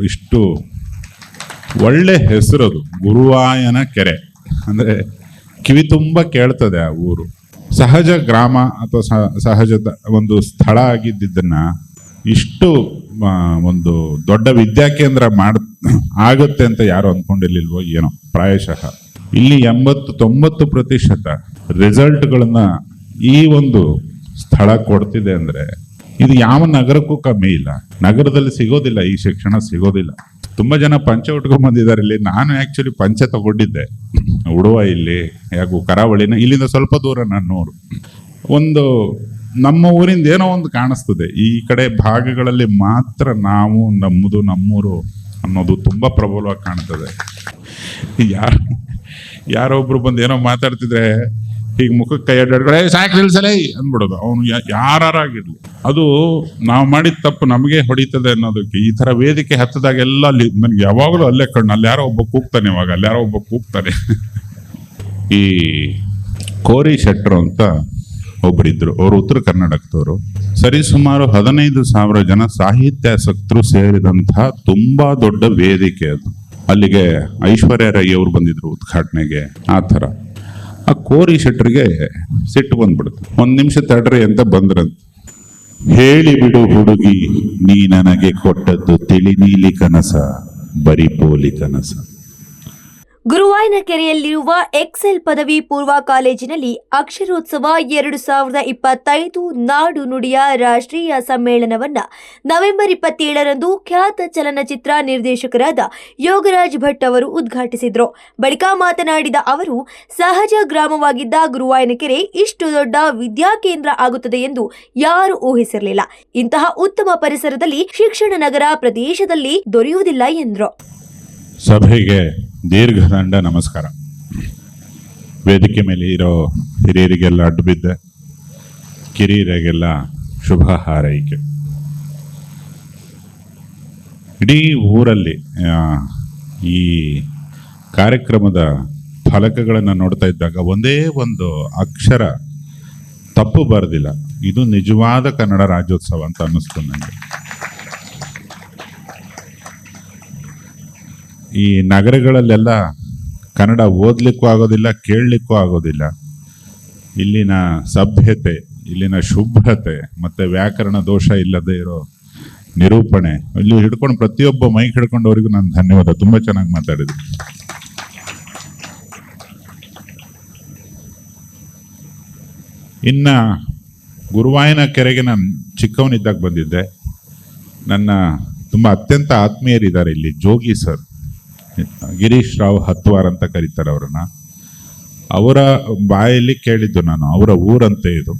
ಇಷ್ಟು ಒಳ್ಳೆ ಹೆಸರದು, ಗುರುವಾಯನ ಕೆರೆ ಅಂದರೆ ಕಿವಿ ತುಂಬ ಕೇಳ್ತದೆ ಆ ಊರು. ಸಹಜ ಗ್ರಾಮ ಅಥವಾ ಸಹಜದ ಒಂದು ಸ್ಥಳ ಆಗಿದ್ದನ್ನ ಇಷ್ಟು ಒಂದು ದೊಡ್ಡ ವಿದ್ಯಾಕೇಂದ್ರ ಆಗುತ್ತೆ ಅಂತ ಯಾರು ಅಂದ್ಕೊಂಡಿರ್ಲಿಲ್ವೋ ಏನೋ. ಪ್ರಾಯಶಃ ಇಲ್ಲಿ 80-90% ರಿಸಲ್ಟ್ಗಳನ್ನ ಈ ಒಂದು ಸ್ಥಳ ಕೊಡ್ತಿದೆ ಅಂದ್ರೆ ಇದು ಯಾವ ನಗರಕ್ಕೂ ಕಮ್ಮಿ ಇಲ್ಲ. ನಗರದಲ್ಲಿ ಸಿಗೋದಿಲ್ಲ, ಈ ಶಿಕ್ಷಣ ಸಿಗೋದಿಲ್ಲ. ತುಂಬಾ ಜನ ಪಂಚೆ ಉಟ್ಕೊಂಡ್ ಬಂದಿದ್ದಾರೆ ಇಲ್ಲಿ. ನಾನು ಆಕ್ಚುಲಿ ಪಂಚೆ ತಗೊಂಡಿದ್ದೆ ಉಡುವ ಇಲ್ಲಿ, ಯಾಕೋ ಕರಾವಳಿನ, ಇಲ್ಲಿಂದ ಸ್ವಲ್ಪ ದೂರ ನನ್ನೂರು. ಒಂದು ನಮ್ಮ ಊರಿಂದ ಏನೋ ಒಂದು ಕಾಣಿಸ್ತದೆ. ಈ ಕಡೆ ಭಾಗಗಳಲ್ಲಿ ಮಾತ್ರ ನಾವು ನಮ್ಮೂರು ಅನ್ನೋದು ತುಂಬಾ ಪ್ರಬಲವಾಗಿ ಕಾಣ್ತದೆ. ಯಾರೊಬ್ರು ಬಂದು ಏನೋ ಮಾತಾಡ್ತಿದ್ರೆ ಹೀಗೆ ಮುಖಕ್ಕೆ ಕೈ ಅಡ್ಡಾಡ್ಕೊಳ್ಳೆ ಸಾಕು ನಿಲ್ಸಲೇ ಅಂದ್ಬಿಡೋದು. ಅವನು ಯಾರಾಗಿರ್ಲಿ, ಅದು ನಾವು ಮಾಡಿದ ತಪ್ಪು ನಮಗೆ ಹೊಡಿತದೆ ಅನ್ನೋದಕ್ಕೆ ಈ ತರ ವೇದಿಕೆ ಹತ್ತದಾಗೆಲ್ಲ ಅಲ್ಲಿ ನನಗೆ ಯಾವಾಗಲೂ ಅಲ್ಲೇ ಕಣ್ಣು, ಅಲ್ಲಿ ಯಾರೋ ಒಬ್ಬ ಕೂಗ್ತಾನೆ, ಇವಾಗ ಅಲ್ಲಿ ಯಾರೋ ಒಬ್ಬ ಕೂಗ್ತಾನೆ. ಈ ಕೋರಿ ಶೆಟ್ರು ಅಂತ ಒಬ್ಬರಿದ್ರು, ಅವರು ಉತ್ತರ ಕರ್ನಾಟಕದವರು. ಸರಿಸುಮಾರು 15,000 ಜನ ಸಾಹಿತ್ಯಾಸಕ್ತರು ಸೇರಿದಂತಹ ತುಂಬಾ ದೊಡ್ಡ ವೇದಿಕೆ ಅದು. ಅಲ್ಲಿಗೆ ಐಶ್ವರ್ಯ ರೈ ಅವರು ಬಂದಿದ್ರು ಉದ್ಘಾಟನೆಗೆ. ಆ ಥರ ಆ ಕೋರಿ ಶೆಟ್ರಿಗೆ ಸಿಟ್ಟು ಬಂದ್ಬಿಡುತ್ತೆ. 1 ನಿಮಿಷ ತಡ್ರಿ ಅಂತ ಬಂದ್ರಂತ. ಹೇಳಿಬಿಡು ಹುಡುಗಿ, ನೀ ನನಗೆ ಕೊಟ್ಟದ್ದು ತಿಳಿ ನೀಲಿ ಕನಸ, ಬರಿ ಪೋಲಿ ಕನಸ. ಗುರುವಾಯನಕೆರೆಯಲ್ಲಿರುವ ಎಕ್ಸೆಲ್ ಪದವಿ ಪೂರ್ವ ಕಾಲೇಜಿನಲ್ಲಿ ಅಕ್ಷರೋತ್ಸವ 2025 ನಾಡು ನುಡಿಯ ರಾಷ್ಟ್ರೀಯ ಸಮ್ಮೇಳನವನ್ನ ನವೆಂಬರ್ 27ರಂದು ಖ್ಯಾತ ಚಲನಚಿತ್ರ ನಿರ್ದೇಶಕರಾದ ಯೋಗರಾಜ್ ಭಟ್ ಅವರು ಉದ್ಘಾಟಿಸಿದರು. ಬಳಿಕ ಮಾತನಾಡಿದ ಅವರು, ಸಹಜ ಗ್ರಾಮವಾಗಿದ್ದ ಗುರುವಾಯನಕೆರೆ ಇಷ್ಟು ದೊಡ್ಡ ವಿದ್ಯಾಕೇಂದ್ರ ಆಗುತ್ತದೆ ಎಂದು ಯಾರು ಊಹಿಸಿರಲಿಲ್ಲ. ಇಂತಹ ಉತ್ತಮ ಪರಿಸರದಲ್ಲಿ ಶಿಕ್ಷಣ ನಗರ ಪ್ರದೇಶದಲ್ಲಿ ದೊರೆಯುವುದಿಲ್ಲ ಎಂದರು. ಸಭೆಗೆ ದೀರ್ಘದಂಡ ನಮಸ್ಕಾರ. ವೇದಿಕೆ ಮೇಲೆ ಇರೋ ಹಿರಿಯರಿಗೆಲ್ಲ ಅಡ್ಡು ಬಿದ್ದೆ, ಕಿರಿಯರಿಗೆಲ್ಲ ಶುಭ ಹಾರೈಕೆ. ಇಡೀ ಊರಲ್ಲಿ ಈ ಕಾರ್ಯಕ್ರಮದ ಫಲಕಗಳನ್ನು ನೋಡ್ತಾ ಇದ್ದಾಗ ಒಂದೇ ಒಂದು ಅಕ್ಷರ ತಪ್ಪು ಬರೆದಿಲ್ಲ. ಇದು ನಿಜವಾದ ಕನ್ನಡ ರಾಜ್ಯೋತ್ಸವ ಅಂತ ಅನ್ನಿಸ್ತು ನನಗೆ. ಈ ನಗರಗಳಲ್ಲೆಲ್ಲ ಕನ್ನಡ ಓದಲಿಕ್ಕೂ ಆಗೋದಿಲ್ಲ, ಕೇಳಲಿಕ್ಕೂ ಆಗೋದಿಲ್ಲ. ಇಲ್ಲಿನ ಸಭ್ಯತೆ, ಇಲ್ಲಿನ ಶುಭ್ರತೆ ಮತ್ತು ವ್ಯಾಕರಣ ದೋಷ ಇಲ್ಲದೆ ಇರೋ ನಿರೂಪಣೆ, ಇಲ್ಲಿ ಹಿಡ್ಕೊಂಡು ಪ್ರತಿಯೊಬ್ಬ ಮೈಕ್ ಹಿಡ್ಕೊಂಡವರಿಗೂ ನಾನು ಧನ್ಯವಾದ. ತುಂಬ ಚೆನ್ನಾಗಿ ಮಾತಾಡಿದ್ರು. ಇನ್ನು ಗುರುವಾಯನ ಕೆರೆಗೆ ನಾನು ಚಿಕ್ಕವನಿದ್ದಾಗ ಬಂದಿದ್ದೆ. ನನ್ನ ತುಂಬ ಅತ್ಯಂತ ಆತ್ಮೀಯರಿದ್ದಾರೆ ಇಲ್ಲಿ. ಜೋಗಿ ಸರ್, ಗಿರೀಶ್ ರಾವ್ ಹತ್ವಾರ್ ಅಂತ ಕರೀತಾರೆ ಅವರನ್ನ. ಅವರ ಬಾಯಲ್ಲಿ ಕೇಳಿದ್ದು ನಾನು, ಅವರ ಊರಂತೆ ಇದು,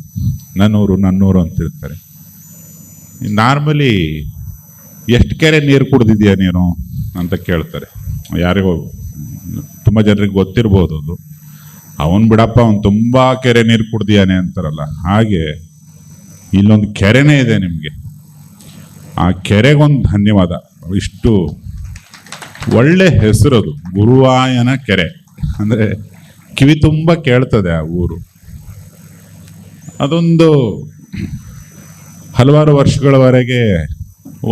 ನನ್ನೂರು ಅಂತ ಇರ್ತಾರೆ. ನಾರ್ಮಲಿ ಎಷ್ಟು ಕೆರೆ ನೀರು ಕುಡ್ದಿದ್ಯಾ ನೀನು ಅಂತ ಕೇಳ್ತಾರೆ. ಯಾರಿಗೋ ತುಂಬ ಜನರಿಗೆ ಗೊತ್ತಿರ್ಬೋದು ಅದು. ಅವನು ಬಿಡಪ್ಪ, ಅವನು ತುಂಬ ಕೆರೆ ನೀರು ಕುಡ್ದಿಯಾನೆ ಅಂತಾರಲ್ಲ, ಹಾಗೆ ಇಲ್ಲೊಂದು ಕೆರೆನೇ ಇದೆ ನಿಮಗೆ. ಆ ಕೆರೆಗೊಂದು ಧನ್ಯವಾದ. ಇಷ್ಟು ಒಳ್ಳೆ ಹೆಸರದು, ಗುರುವಾಯನ ಕೆರೆ ಅಂದರೆ ಕಿವಿ ತುಂಬ ಕೇಳ್ತದೆ ಆ ಊರು. ಅದೊಂದು ಹಲವಾರು ವರ್ಷಗಳವರೆಗೆ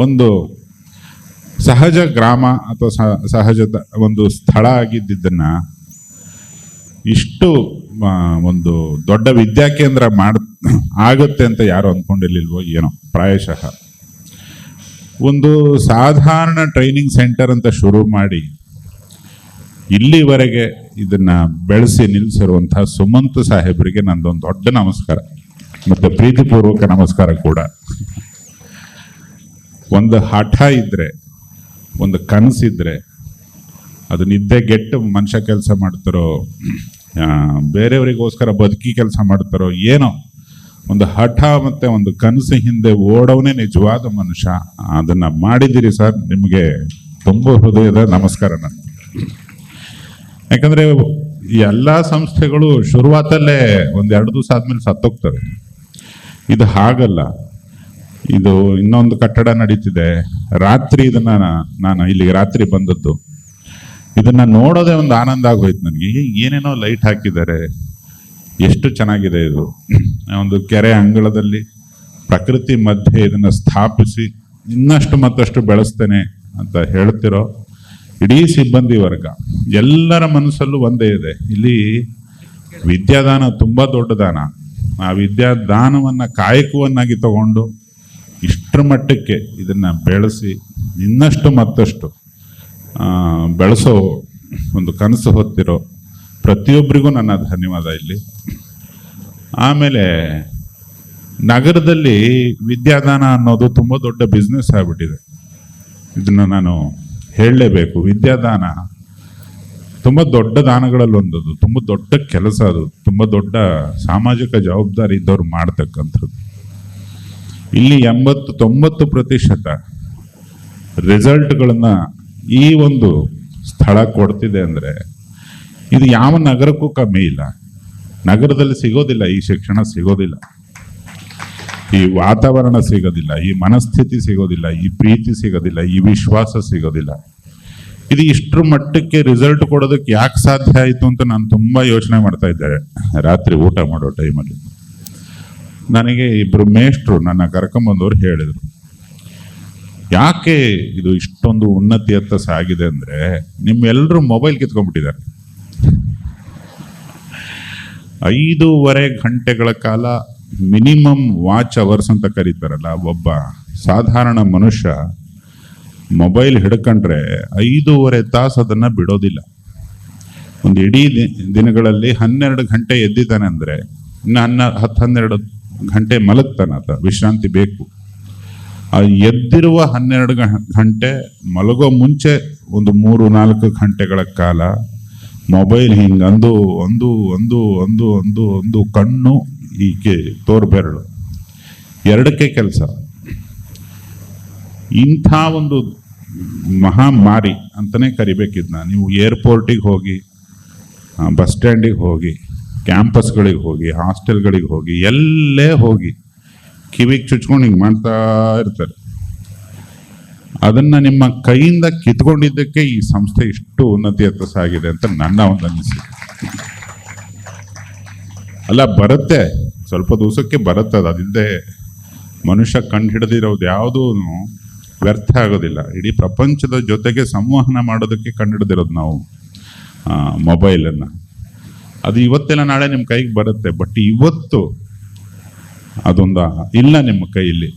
ಒಂದು ಸಹಜ ಗ್ರಾಮ ಅಥವಾ ಸಹಜದ ಒಂದು ಸ್ಥಳ ಆಗಿದ್ದನ್ನ ಇಷ್ಟು ಒಂದು ದೊಡ್ಡ ವಿದ್ಯಾಕೇಂದ್ರ ಆಗುತ್ತೆ ಅಂತ ಯಾರು ಅಂದ್ಕೊಂಡಿರ್ಲಿಲ್ವೋ ಏನೋ. ಪ್ರಾಯಶಃ ಒಂದು ಸಾಧಾರಣ ಟ್ರೈನಿಂಗ್ ಸೆಂಟರ್ ಅಂತ ಶುರು ಮಾಡಿ ಇಲ್ಲಿವರೆಗೆ ಇದನ್ನ ಬೆಳೆಸಿ ನಿಲ್ಲಿಸಿರುವಂತಹ ಸುಮಂತ್ ಸಾಹೇಬರಿಗೆ ನಂದೊಂದು ದೊಡ್ಡ ನಮಸ್ಕಾರ ಮತ್ತು ಪ್ರೀತಿಪೂರ್ವಕ ನಮಸ್ಕಾರ ಕೂಡ. ಒಂದು ಹಠ ಇದ್ರೆ, ಒಂದು ಕನಸಿದ್ರೆ, ಅದು ನಿದ್ದೆಗೆಟ್ಟು ಮನುಷ್ಯ ಕೆಲಸ ಮಾಡ್ತಾರೋ, ಬೇರೆಯವರಿಗೋಸ್ಕರ ಬದುಕಿ ಕೆಲಸ ಮಾಡ್ತಾರೋ ಏನೋ, ಒಂದು ಹಠ ಮತ್ತೆ ಒಂದು ಕನಸು ಹಿಂದೆ ಓಡೋನೇ ನಿಜವಾದ ಮನುಷ್ಯ. ಅದನ್ನ ಮಾಡಿದ್ದೀರಿ ಸರ್, ನಿಮಗೆ ತುಂಬ ಹೃದಯದ ನಮಸ್ಕಾರ. ನಾನು ಯಾಕಂದ್ರೆ ಎಲ್ಲ ಸಂಸ್ಥೆಗಳು ಶುರುವಾತಲ್ಲೇ 1-2 ದಿವಸ ಆದ್ಮೇಲೆ ಸತ್ತೋಗ್ತವೆ. ಇದು ಹಾಗಲ್ಲ. ಇದು ಇನ್ನೊಂದು ಕಟ್ಟಡ ನಡೀತಿದೆ. ರಾತ್ರಿ ಇದನ್ನ ನಾನು ಇಲ್ಲಿಗೆ ರಾತ್ರಿ ಬಂದದ್ದು, ಇದನ್ನ ನೋಡೋದೇ ಒಂದು ಆನಂದ ಆಗೋಯ್ತು ನನಗೆ. ಏನೇನೋ ಲೈಟ್ ಹಾಕಿದ್ದಾರೆ, ಎಷ್ಟು ಚೆನ್ನಾಗಿದೆ ಇದು. ಒಂದು ಕೆರೆ ಅಂಗಳದಲ್ಲಿ ಪ್ರಕೃತಿ ಮಧ್ಯೆ ಇದನ್ನ ಸ್ಥಾಪಿಸಿ ಇನ್ನಷ್ಟು ಮತ್ತಷ್ಟು ಬೆಳೆಸ್ತೇನೆ ಅಂತ ಹೇಳ್ತಿರೋ ಇಡೀ ಸಿಬ್ಬಂದಿ ವರ್ಗ ಎಲ್ಲರ ಮನಸ್ಸಲ್ಲೂ ಒಂದೇ ಇದೆ. ಇಲ್ಲಿ ವಿದ್ಯಾದಾನ ತುಂಬ ದೊಡ್ಡ ದಾನ. ಆ ವಿದ್ಯಾದಾನವನ್ನು ಕಾಯಕವನ್ನಾಗಿ ತಗೊಂಡು ಇಷ್ಟರ ಮಟ್ಟಕ್ಕೆ ಇದನ್ನು ಬೆಳೆಸಿ ಇನ್ನಷ್ಟು ಮತ್ತಷ್ಟು ಬೆಳೆಸೋ ಒಂದು ಕನಸು ಹೊತ್ತಿರೋ ಪ್ರತಿಯೊಬ್ಬರಿಗೂ ನನ್ನ ಧನ್ಯವಾದ ಇಲ್ಲಿ. ಆಮೇಲೆ ನಗರದಲ್ಲಿ ವಿದ್ಯಾದಾನ ಅನ್ನೋದು ತುಂಬ ದೊಡ್ಡ ಬಿಸ್ನೆಸ್ ಆಗಿಬಿಟ್ಟಿದೆ. ಇದನ್ನು ನಾನು ಹೇಳಲೇಬೇಕು. ವಿದ್ಯಾದಾನ ತುಂಬ ದೊಡ್ಡ ದಾನಗಳಲ್ಲಿ ಒಂದದು, ತುಂಬ ದೊಡ್ಡ ಕೆಲಸ, ಅದು ತುಂಬ ದೊಡ್ಡ ಸಾಮಾಜಿಕ ಜವಾಬ್ದಾರಿ ಇದ್ದವ್ರು ಮಾಡ್ತಕ್ಕಂಥದ್ದು. ಇಲ್ಲಿ 80-90% ರಿಸಲ್ಟ್ಗಳನ್ನ ಈ ಒಂದು ಸ್ಥಳ ಕೊಡ್ತಿದೆ ಅಂದರೆ ಇದು ಯಾವ ನಗರಕ್ಕೂ ಕಮ್ಮಿ ಇಲ್ಲ. ನಗರದಲ್ಲಿ ಸಿಗೋದಿಲ್ಲ, ಈ ಶಿಕ್ಷಣ ಸಿಗೋದಿಲ್ಲ, ಈ ವಾತಾವರಣ ಸಿಗೋದಿಲ್ಲ, ಈ ಮನಸ್ಥಿತಿ ಸಿಗೋದಿಲ್ಲ, ಈ ಪ್ರೀತಿ ಸಿಗೋದಿಲ್ಲ, ಈ ವಿಶ್ವಾಸ ಸಿಗೋದಿಲ್ಲ. ಇದು ಇಷ್ಟರ ಮಟ್ಟಕ್ಕೆ ರಿಸಲ್ಟ್ ಕೊಡೋದಕ್ಕೆ ಯಾಕೆ ಸಾಧ್ಯ ಆಯಿತು ಅಂತ ನಾನು ತುಂಬ ಯೋಚನೆ ಮಾಡ್ತಾ ಇದ್ದೆ ರಾತ್ರಿ ಊಟ ಮಾಡೋ ಟೈಮಲ್ಲಿ. ನನಗೆ ಇಬ್ಬರು ಮೇಷ್ಟ್ರು ನನ್ನ ಕರ್ಕೊಂಬಂದವರು ಹೇಳಿದರು, ಯಾಕೆ ಇದು ಇಷ್ಟೊಂದು ಉನ್ನತಿಯತ್ತ ಸಾಗಿದೆ ಅಂದರೆ ನಿಮ್ಮೆಲ್ಲರೂ ಮೊಬೈಲ್ ಕಿತ್ಕೊಂಡ್ಬಿಟ್ಟಿದ್ದಾರೆ. 5.5 ಗಂಟೆಗಳ ಕಾಲ ಮಿನಿಮಮ್ ವಾಚ್ ಅವರ್ಸ್ ಅಂತ ಕರೀತಾರಲ್ಲ, ಒಬ್ಬ ಸಾಧಾರಣ ಮನುಷ್ಯ ಮೊಬೈಲ್ ಹಿಡ್ಕೊಂಡ್ರೆ 5.5 ತಾಸು ಅದನ್ನು ಬಿಡೋದಿಲ್ಲ. ಒಂದು ಇಡೀ ದಿನಗಳಲ್ಲಿ 12 ಗಂಟೆ ಎದ್ದಿದ್ದಾನೆ ಅಂದರೆ ಇನ್ನು 10-12 ಗಂಟೆ ಮಲಗ್ತಾನೆ, ಆತ ವಿಶ್ರಾಂತಿ ಬೇಕು. ಆ ಎದ್ದಿರುವ 12 ಗಂಟೆ ಮಲಗೋ ಮುಂಚೆ ಒಂದು 3-4 ಗಂಟೆಗಳ ಕಾಲ ಮೊಬೈಲ್ ಹಿಂಗೆ ಒಂದು ಕಣ್ಣು ಹೀಗೆ ತೋರ್ಬೆರಳು ಎರಡಕ್ಕೆ ಕೆಲಸ. ಇಂಥ ಒಂದು ಮಹಾಮಾರಿ ಅಂತಲೇ ಕರಿಬೇಕಿದ್ನ. ನೀವು ಏರ್ಪೋರ್ಟಿಗೆ ಹೋಗಿ, ಬಸ್ ಸ್ಟ್ಯಾಂಡಿಗೆ ಹೋಗಿ, ಕ್ಯಾಂಪಸ್ಗಳಿಗೆ ಹೋಗಿ, ಹಾಸ್ಟೆಲ್ಗಳಿಗೆ ಹೋಗಿ, ಎಲ್ಲೇ ಹೋಗಿ ಕಿವಿಗೆ ಚುಚ್ಕೊಂಡು ಹಿಂಗೆ ಮಾಡ್ತಾ ಇರ್ತಾರೆ. ಅದನ್ನು ನಿಮ್ಮ ಕೈಯಿಂದ ಕಿತ್ಕೊಂಡಿದ್ದಕ್ಕೆ ಈ ಸಂಸ್ಥೆ ಇಷ್ಟು ಉನ್ನತಿಯತ್ತ ಸಾಗಿದೆ ಅಂತ ನನ್ನ ಒಂದು ಅನಿಸಿಕೆ. ಅಲ್ಲ, ಬರುತ್ತೆ, ಸ್ವಲ್ಪ ದಿವಸಕ್ಕೆ ಬರುತ್ತೆ. ಅದಿಲ್ಲದೆ ಮನುಷ್ಯ ಕಂಡು ಹಿಡಿದಿರೋದು ಯಾವುದೂ ವ್ಯರ್ಥ ಆಗೋದಿಲ್ಲ. ಇಡೀ ಪ್ರಪಂಚದ ಜೊತೆಗೆ ಸಂವಹನ ಮಾಡೋದಕ್ಕೆ ಕಂಡುಹಿಡಿದಿರೋದು ನಾವು ಮೊಬೈಲನ್ನು. ಅದು ಇವತ್ತೆಲ್ಲ ನಾಳೆ ನಿಮ್ಮ ಕೈಗೆ ಬರುತ್ತೆ. ಬಟ್ ಇವತ್ತು ಅದೊಂದು ಇಲ್ಲ ನಿಮ್ಮ ಕೈಯಲ್ಲಿ.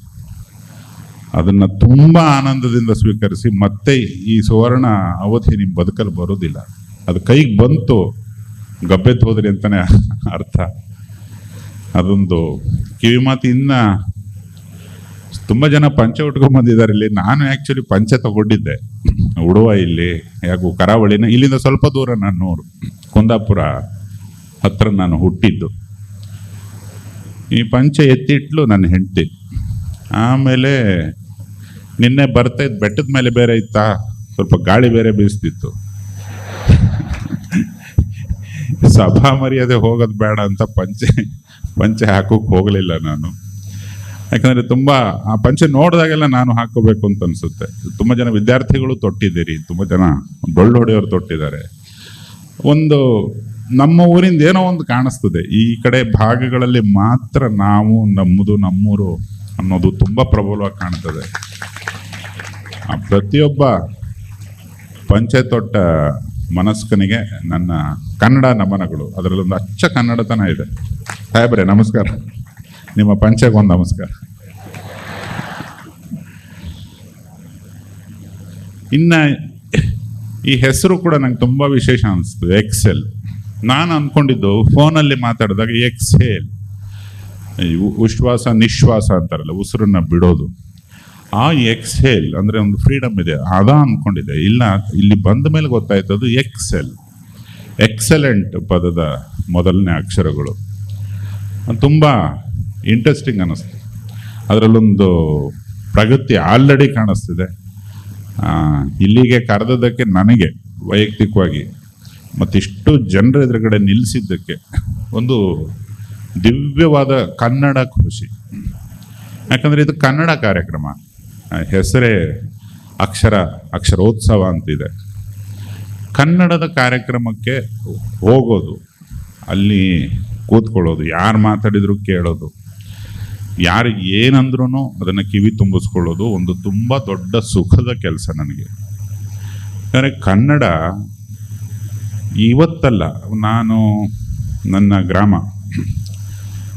ಅದನ್ನು ತುಂಬ ಆನಂದದಿಂದ ಸ್ವೀಕರಿಸಿ. ಮತ್ತೆ ಈ ಸುವರ್ಣ ಅವಧಿ ನಿಮ್ಮ ಬದುಕಲ್ಲಿ ಬರೋದಿಲ್ಲ. ಅದು ಕೈಗೆ ಬಂತು, ಗಬ್ಬೆತ್ತು ಹೋದ್ರಿ ಅಂತಲೇ ಅರ್ಥ. ಅದೊಂದು ಕಿವಿ ಮಾತು. ಇನ್ನು ತುಂಬ ಜನ ಪಂಚೆ ಉಟ್ಕೊಂಡ್ಬಂದಿದ್ದಾರೆ ಇಲ್ಲಿ. ನಾನು ಆ್ಯಕ್ಚುಲಿ ಪಂಚೆ ತಗೊಂಡಿದ್ದೆ ಉಡುವ ಇಲ್ಲಿ, ಯಾಕೋ ಕರಾವಳಿನ, ಇಲ್ಲಿಂದ ಸ್ವಲ್ಪ ದೂರ ನನ್ನೂರು, ಕುಂದಾಪುರ ಹತ್ರ ನಾನು ಹುಟ್ಟಿದ್ದು. ಈ ಪಂಚೆ ಎತ್ತಿಟ್ಲು ನನ್ನ ಹೆಂಡತಿ. ಆಮೇಲೆ ನಿನ್ನೆ ಬರ್ತಾ ಇದ್ದು, ಬೆಟ್ಟದ ಮೇಲೆ ಬೇರೆ ಇತ್ತಾ, ಸ್ವಲ್ಪ ಗಾಳಿ ಬೇರೆ ಬೀಸ್ತಿತ್ತು. ಸಭಾ ಮರ್ಯಾದೆ ಹೋಗೋದು ಬೇಡ ಅಂತ ಪಂಚೆ ಹಾಕೋಕೆ ಹೋಗಲಿಲ್ಲ ನಾನು. ಯಾಕಂದರೆ ತುಂಬ ಆ ಪಂಚೆ ನೋಡಿದಾಗೆಲ್ಲ ನಾನು ಹಾಕೋಬೇಕು ಅಂತ ಅನಿಸುತ್ತೆ. ತುಂಬ ಜನ ವಿದ್ಯಾರ್ಥಿಗಳು ತೊಟ್ಟಿದ್ದೀರಿ, ತುಂಬ ಜನ ಡೊಳ್ಳು ಹೊಡೆಯೋರು ತೊಟ್ಟಿದ್ದಾರೆ. ಒಂದು ನಮ್ಮ ಊರಿಂದ ಏನೋ ಒಂದು ಕಾಣಿಸ್ತದೆ. ಈ ಕಡೆ ಭಾಗಗಳಲ್ಲಿ ಮಾತ್ರ ನಾವು ನಮ್ಮೂರು ಅನ್ನೋದು ತುಂಬ ಪ್ರಬಲವಾಗಿ ಕಾಣ್ತದೆ. ಪ್ರತಿಯೊಬ್ಬ ಪಂಚೆ ತೊಟ್ಟ ಮನಸ್ಕನಿಗೆ ನನ್ನ ಕನ್ನಡ ನಮನಗಳು. ಅದರಲ್ಲೊಂದು ಅಚ್ಚ ಕನ್ನಡತನ ಇದೆ. ಸಾಹೇಬ್ರೆ ನಮಸ್ಕಾರ, ನಿಮ್ಮ ಪಂಚೆಗೆ ಒಂದು ನಮಸ್ಕಾರ. ಇನ್ನು ಈ ಹೆಸರು ಕೂಡ ನಂಗೆ ತುಂಬ ವಿಶೇಷ ಅನಿಸ್ತು, ಎಕ್ಸೆಲ್. ನಾನು ಅಂದ್ಕೊಂಡಿದ್ದು ಫೋನಲ್ಲಿ ಮಾತಾಡಿದಾಗ ಎಕ್ಸೇಲ್, ಉಶ್ವಾಸ ನಿಶ್ವಾಸ ಅಂತಾರಲ್ಲ, ಉಸಿರನ್ನ ಬಿಡೋದು. ಆ ಎಕ್ಸೇಲ್ ಅಂದರೆ ಒಂದು ಫ್ರೀಡಮ್ ಇದೆ, ಅದ ಅಂದ್ಕೊಂಡಿದ್ದೆ. ಇಲ್ಲ, ಇಲ್ಲಿ ಬಂದ ಮೇಲೆ ಗೊತ್ತಾಯ್ತದು ಎಕ್ಸೆಲ್, ಎಕ್ಸಲೆಂಟ್ ಪದದ ಮೊದಲನೇ ಅಕ್ಷರಗಳು. ತುಂಬ ಇಂಟ್ರೆಸ್ಟಿಂಗ್ ಅನ್ನಿಸ್ತು. ಅದರಲ್ಲೊಂದು ಪ್ರಗತಿ ಆಲ್ರೆಡಿ ಕಾಣಿಸ್ತಿದೆ. ಇಲ್ಲಿಗೆ ಕರೆದದ್ದಕ್ಕೆ ನನಗೆ ವೈಯಕ್ತಿಕವಾಗಿ ಮತ್ತಿಷ್ಟು ಜನರ ಎದುರುಗಡೆ ನಿಲ್ಲಿಸಿದ್ದಕ್ಕೆ ಒಂದು ದಿವ್ಯವಾದ ಕನ್ನಡ ಖುಷಿ. ಯಾಕಂದರೆ ಇದು ಕನ್ನಡ ಕಾರ್ಯಕ್ರಮ, ಹೆಸರೇ ಅಕ್ಷರೋತ್ಸವ ಅಂತಿದೆ. ಕನ್ನಡದ ಕಾರ್ಯಕ್ರಮಕ್ಕೆ ಹೋಗೋದು, ಅಲ್ಲಿ ಕೂತ್ಕೊಳ್ಳೋದು, ಯಾರು ಮಾತಾಡಿದ್ರು ಕೇಳೋದು, ಯಾರು ಏನಂದ್ರೂ ಅದನ್ನು ಕಿವಿ ತುಂಬಿಸ್ಕೊಳ್ಳೋದು ಒಂದು ತುಂಬ ದೊಡ್ಡ ಸುಖದ ಕೆಲಸ ನನಗೆ. ಯಾಕಂದರೆ ಕನ್ನಡ ಇವತ್ತಲ್ಲ, ನಾನು ನನ್ನ ಗ್ರಾಮ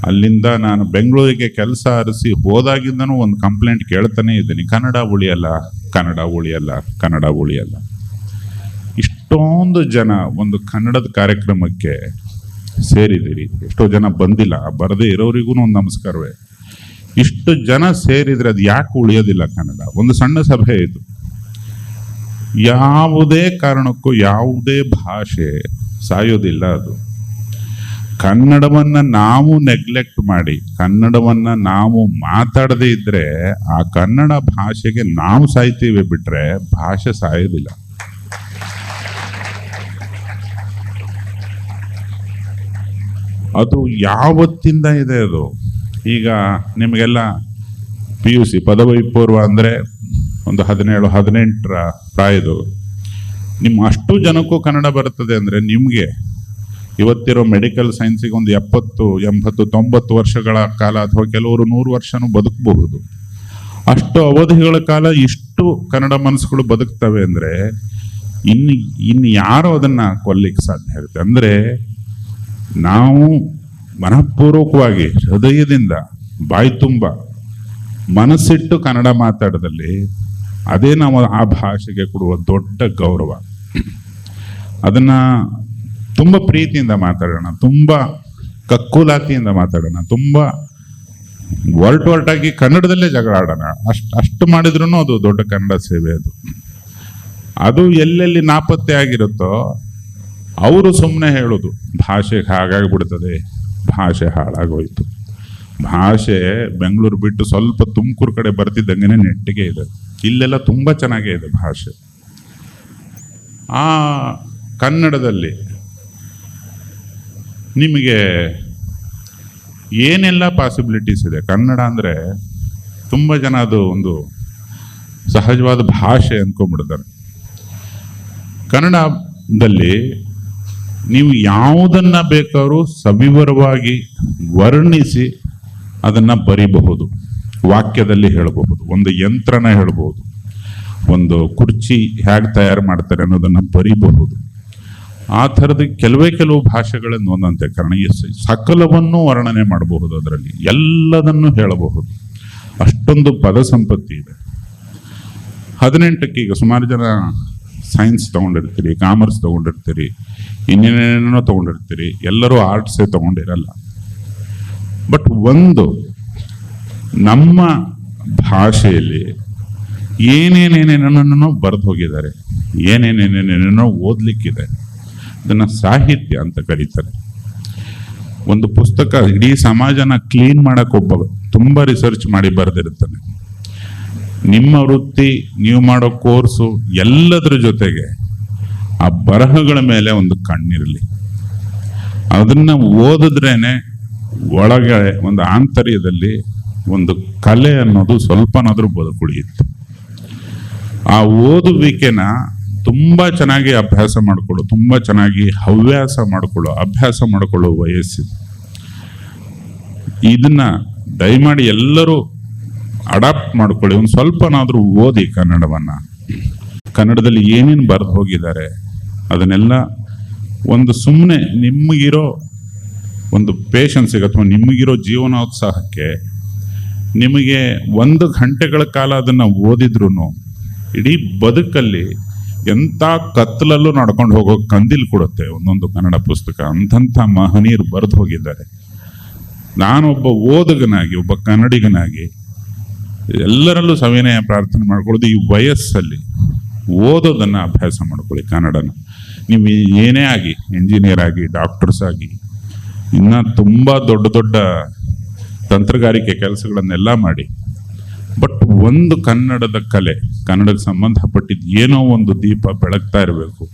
ಅಲ್ಲಿಂದ ನಾನು ಬೆಂಗಳೂರಿಗೆ ಕೆಲಸ ಅರಸಿ ಹೋದಾಗಿಂದನೂ ಒಂದು ಕಂಪ್ಲೇಂಟ್ ಕೇಳ್ತಾನೆ ಇದ್ದೀನಿ, ಕನ್ನಡ ಉಳಿಯಲ್ಲ, ಕನ್ನಡ ಉಳಿಯಲ್ಲ, ಕನ್ನಡ ಉಳಿಯಲ್ಲ. ಇಷ್ಟೊಂದು ಜನ ಒಂದು ಕನ್ನಡದ ಕಾರ್ಯಕ್ರಮಕ್ಕೆ ಸೇರಿದಿರಿ, ಎಷ್ಟೋ ಜನ ಬಂದಿಲ್ಲ, ಬರದೇ ಇರೋರಿಗೂ ಒಂದು ನಮಸ್ಕಾರವೇ. ಇಷ್ಟು ಜನ ಸೇರಿದ್ರೆ ಅದು ಯಾಕೆ ಉಳಿಯೋದಿಲ್ಲ ಕನ್ನಡ? ಒಂದು ಸಣ್ಣ ಸಭೆ ಇದು. ಯಾವುದೇ ಕಾರಣಕ್ಕೂ ಯಾವುದೇ ಭಾಷೆ ಸಾಯೋದಿಲ್ಲ. ಅದು ಕನ್ನಡವನ್ನ ನಾವು ನೆಗ್ಲೆಕ್ಟ್ ಮಾಡಿ, ಕನ್ನಡವನ್ನ ನಾವು ಮಾತಾಡದೇ ಇದ್ರೆ ಆ ಕನ್ನಡ ಭಾಷೆಗೆ ನಾವು ಸಾಯ್ತೀವಿ ಬಿಟ್ರೆ ಭಾಷೆ ಸಾಯೋದಿಲ್ಲ. ಅದು ಯಾವತ್ತಿಂದ ಇದೆ ಅದು. ಈಗ ನಿಮಗೆಲ್ಲ PUC ಪದವಿ ಪೂರ್ವ ಅಂದರೆ ಒಂದು 17-18 ಪ್ರಾಯದವರು, ನಿಮ್ಮ ಅಷ್ಟು ಜನಕ್ಕೂ ಕನ್ನಡ ಬರುತ್ತದೆ ಅಂದರೆ ನಿಮಗೆ ಇವತ್ತಿರೋ ಮೆಡಿಕಲ್ ಸೈನ್ಸಿಗೆ ಒಂದು 70, 80, 90 ವರ್ಷಗಳ ಕಾಲ ಅಥವಾ ಕೆಲವರು 100 ವರ್ಷನೂ ಬದುಕಬಹುದು. ಅಷ್ಟು ಅವಧಿಗಳ ಕಾಲ ಇಷ್ಟು ಕನ್ನಡ ಮನಸ್ಸುಗಳು ಬದುಕ್ತವೆ ಅಂದರೆ ಇನ್ನು ಯಾರು ಅದನ್ನು ಕೊಲ್ಲಿಕ್ಕೆ ಸಾಧ್ಯ ಆಗುತ್ತೆ? ಅಂದರೆ ನಾವು ಮನಃಪೂರ್ವಕವಾಗಿ ಹೃದಯದಿಂದ ಬಾಯಿ ತುಂಬ ಮನಸ್ಸಿಟ್ಟು ಕನ್ನಡ ಮಾತಾಡೋದಲ್ಲಿ ಅದೇ ನಾವು ಆ ಭಾಷೆಗೆ ಕೊಡುವ ದೊಡ್ಡ ಗೌರವ. ಅದನ್ನ ತುಂಬ ಪ್ರೀತಿಯಿಂದ ಮಾತಾಡೋಣ, ತುಂಬ ಕಕ್ಕುಲಾತಿಯಿಂದ ಮಾತಾಡೋಣ, ತುಂಬ ಒರಟಾಗಿ ಕನ್ನಡದಲ್ಲೇ ಜಗಳ ಆಡೋಣ. ಅಷ್ಟು ಮಾಡಿದ್ರೂ ಅದು ದೊಡ್ಡ ಕನ್ನಡ ಸೇವೆ. ಅದು ಎಲ್ಲೆಲ್ಲಿ ನಾಪತ್ತೆ ಆಗಿರುತ್ತೋ ಅವರು ಸುಮ್ಮನೆ ಹೇಳೋದು ಭಾಷೆಗೆ ಹಾಗಾಗಿಬಿಡ್ತದೆ, ಭಾಷೆ ಹಾಳಾಗೋಯ್ತು. ಭಾಷೆ ಬೆಂಗಳೂರು ಬಿಟ್ಟು ಸ್ವಲ್ಪ ತುಮಕೂರು ಕಡೆ ಬರ್ತಿದ್ದಂಗೆ ನೆಟ್ಟಿಗೆ ಇದೆ, ಇಲ್ಲೆಲ್ಲ ತುಂಬ ಚೆನ್ನಾಗೇ ಇದೆ ಭಾಷೆ. ಆ ಕನ್ನಡದಲ್ಲಿ ನಿಮಗೆ ಏನೆಲ್ಲ ಪಾಸಿಬಿಲಿಟೀಸ್ ಇದೆ. ಕನ್ನಡ ಅಂದರೆ ತುಂಬ ಜನ ಅದು ಒಂದು ಸಹಜವಾದ ಭಾಷೆ ಅಂದ್ಕೊಂಡ್ಬಿಡ್ತಾರೆ. ಕನ್ನಡದಲ್ಲಿ ನೀವು ಯಾವುದನ್ನ ಬೇಕಾದ್ರೂ ಸವಿವರವಾಗಿ ವರ್ಣಿಸಿ ಅದನ್ನು ಬರಿಬಹುದು, ವಾಕ್ಯದಲ್ಲಿ ಹೇಳಬಹುದು, ಒಂದು ಯಂತ್ರನ ಹೇಳಬಹುದು, ಒಂದು ಕುರ್ಚಿ ಹೇಗೆ ತಯಾರು ಮಾಡ್ತಾರೆ ಅನ್ನೋದನ್ನು ಬರಿಬಹುದು. ಆ ಥರದ ಕೆಲವು ಭಾಷೆಗಳನ್ನು ಒಂದಂತೆ ಕಾರಣ ಸಕಲವನ್ನು ವರ್ಣನೆ ಮಾಡಬಹುದು, ಅದರಲ್ಲಿ ಎಲ್ಲದನ್ನು ಹೇಳಬಹುದು. ಅಷ್ಟೊಂದು ಪದ ಸಂಪತ್ತಿ ಇದೆ. 18ಕ್ಕೆ ಈಗ ಸುಮಾರು ಜನ ಸೈನ್ಸ್ ತಗೊಂಡಿರ್ತೀರಿ, ಕಾಮರ್ಸ್ ತಗೊಂಡಿರ್ತೀರಿ, ಇನ್ನೇನೇನೋ ತಗೊಂಡಿರ್ತೀರಿ, ಎಲ್ಲರೂ ಆರ್ಟ್ಸೇ ತಗೊಂಡಿರಲ್ಲ. ಬಟ್ ಒಂದು ನಮ್ಮ ಭಾಷೆಯಲ್ಲಿ ಏನೇನೇನೇನೇನೋ ಬರೆದು ಹೋಗಿದ್ದಾರೆ, ಏನೇನೇನೇನೇನೋ ಓದ್ಲಿಕ್ಕಿದೆ. ಅದನ್ನ ಸಾಹಿತ್ಯ ಅಂತ ಕರೀತಾರೆ. ಒಂದು ಪುಸ್ತಕ ಇಡೀ ಸಮಾಜನ ಕ್ಲೀನ್ ಮಾಡಕ್ ಒಬ್ಬ ತುಂಬಾ ರಿಸರ್ಚ್ ಮಾಡಿ ಬರೆದಿರ್ತಾನೆ. ನಿಮ್ಮ ವೃತ್ತಿ, ನೀವು ಮಾಡೋ ಕೋರ್ಸು ಎಲ್ಲದರ ಜೊತೆಗೆ ಆ ಬರಹಗಳ ಮೇಲೆ ಒಂದು ಕಣ್ಣಿರಲಿ. ಅದನ್ನ ಓದಿದ್ರೇನೆ ಒಳಗೆ ಒಂದು ಆಂತರ್ಯದಲ್ಲಿ ಒಂದು ಕಲೆ ಅನ್ನೋದು ಸ್ವಲ್ಪನಾದ್ರೂ ಬದುಕುಳಿಯುತ್ತೆ. ಆ ಓದುವಿಕೆನ ತುಂಬಾ ಚೆನ್ನಾಗಿ ಅಭ್ಯಾಸ ಮಾಡಿಕೊಳ್ಳೋ, ತುಂಬಾ ಚೆನ್ನಾಗಿ ಅಭ್ಯಾಸ ಮಾಡಿಕೊಳ್ಳೋ ವಯಸ್ಸಿದೆ. ಇದನ್ನ ದಯಮಾಡಿ ಎಲ್ಲರೂ ಅಡಾಪ್ಟ್ ಮಾಡ್ಕೊಳ್ಳಿ. ಒಂದು ಸ್ವಲ್ಪನಾದ್ರೂ ಓದಿ ಕನ್ನಡವನ್ನ. ಕನ್ನಡದಲ್ಲಿ ಏನೇನು ಬರೆದು ಹೋಗಿದ್ದಾರೆ ಅದನ್ನೆಲ್ಲ ಒಂದು ಸುಮ್ಮನೆ ನಿಮಗಿರೋ ಒಂದು ಪೇಷನ್ಸಿಗೆ ಅಥವಾ ನಿಮಗಿರೋ ಜೀವನೋತ್ಸಾಹಕ್ಕೆ ನಿಮಗೆ 1 ಗಂಟೆಗಳ ಕಾಲ ಅದನ್ನು ಓದಿದ್ರು ಇಡೀ ಬದುಕಲ್ಲಿ ಎಂಥ ಕತ್ತಲಲ್ಲೂ ನಡ್ಕೊಂಡು ಹೋಗೋ ಕಂದಿಲ್ ಕೊಡುತ್ತೆ ಒಂದೊಂದು ಕನ್ನಡ ಪುಸ್ತಕ. ಅಂಥ ಮಹನೀಯರು ಬರೆದು ಹೋಗಿದ್ದಾರೆ. ನಾನೊಬ್ಬ ಓದುಗನಾಗಿ, ಒಬ್ಬ ಕನ್ನಡಿಗನಾಗಿ ಎಲ್ಲರಲ್ಲೂ ಸವಿನಯ ಪ್ರಾರ್ಥನೆ ಮಾಡ್ಕೊಳ್ಳೋದು, ಈ ವಯಸ್ಸಲ್ಲಿ ಓದೋದನ್ನು ಅಭ್ಯಾಸ ಮಾಡ್ಕೊಳ್ಳಿ ಕನ್ನಡನ. ನೀವು ಏನೇ ಆಗಿ, ಇಂಜಿನಿಯರ್ ಆಗಿ, ಡಾಕ್ಟರ್ಸ್ ಆಗಿ, ಇನ್ನ ತುಂಬ ದೊಡ್ಡ ದೊಡ್ಡ ತಂತ್ರಗಾರಿಕೆ ಕೆಲಸಗಳನ್ನೆಲ್ಲ ಮಾಡಿ, ಬಟ್ ಒಂದು ಕನ್ನಡದ ಕಲೆ, ಕನ್ನಡಕ್ಕೆ ಸಂಬಂಧಪಟ್ಟಿದ್ದು ಏನೋ ಒಂದು ದೀಪ ಬೆಳಗ್ತಾ ಇರಬೇಕು.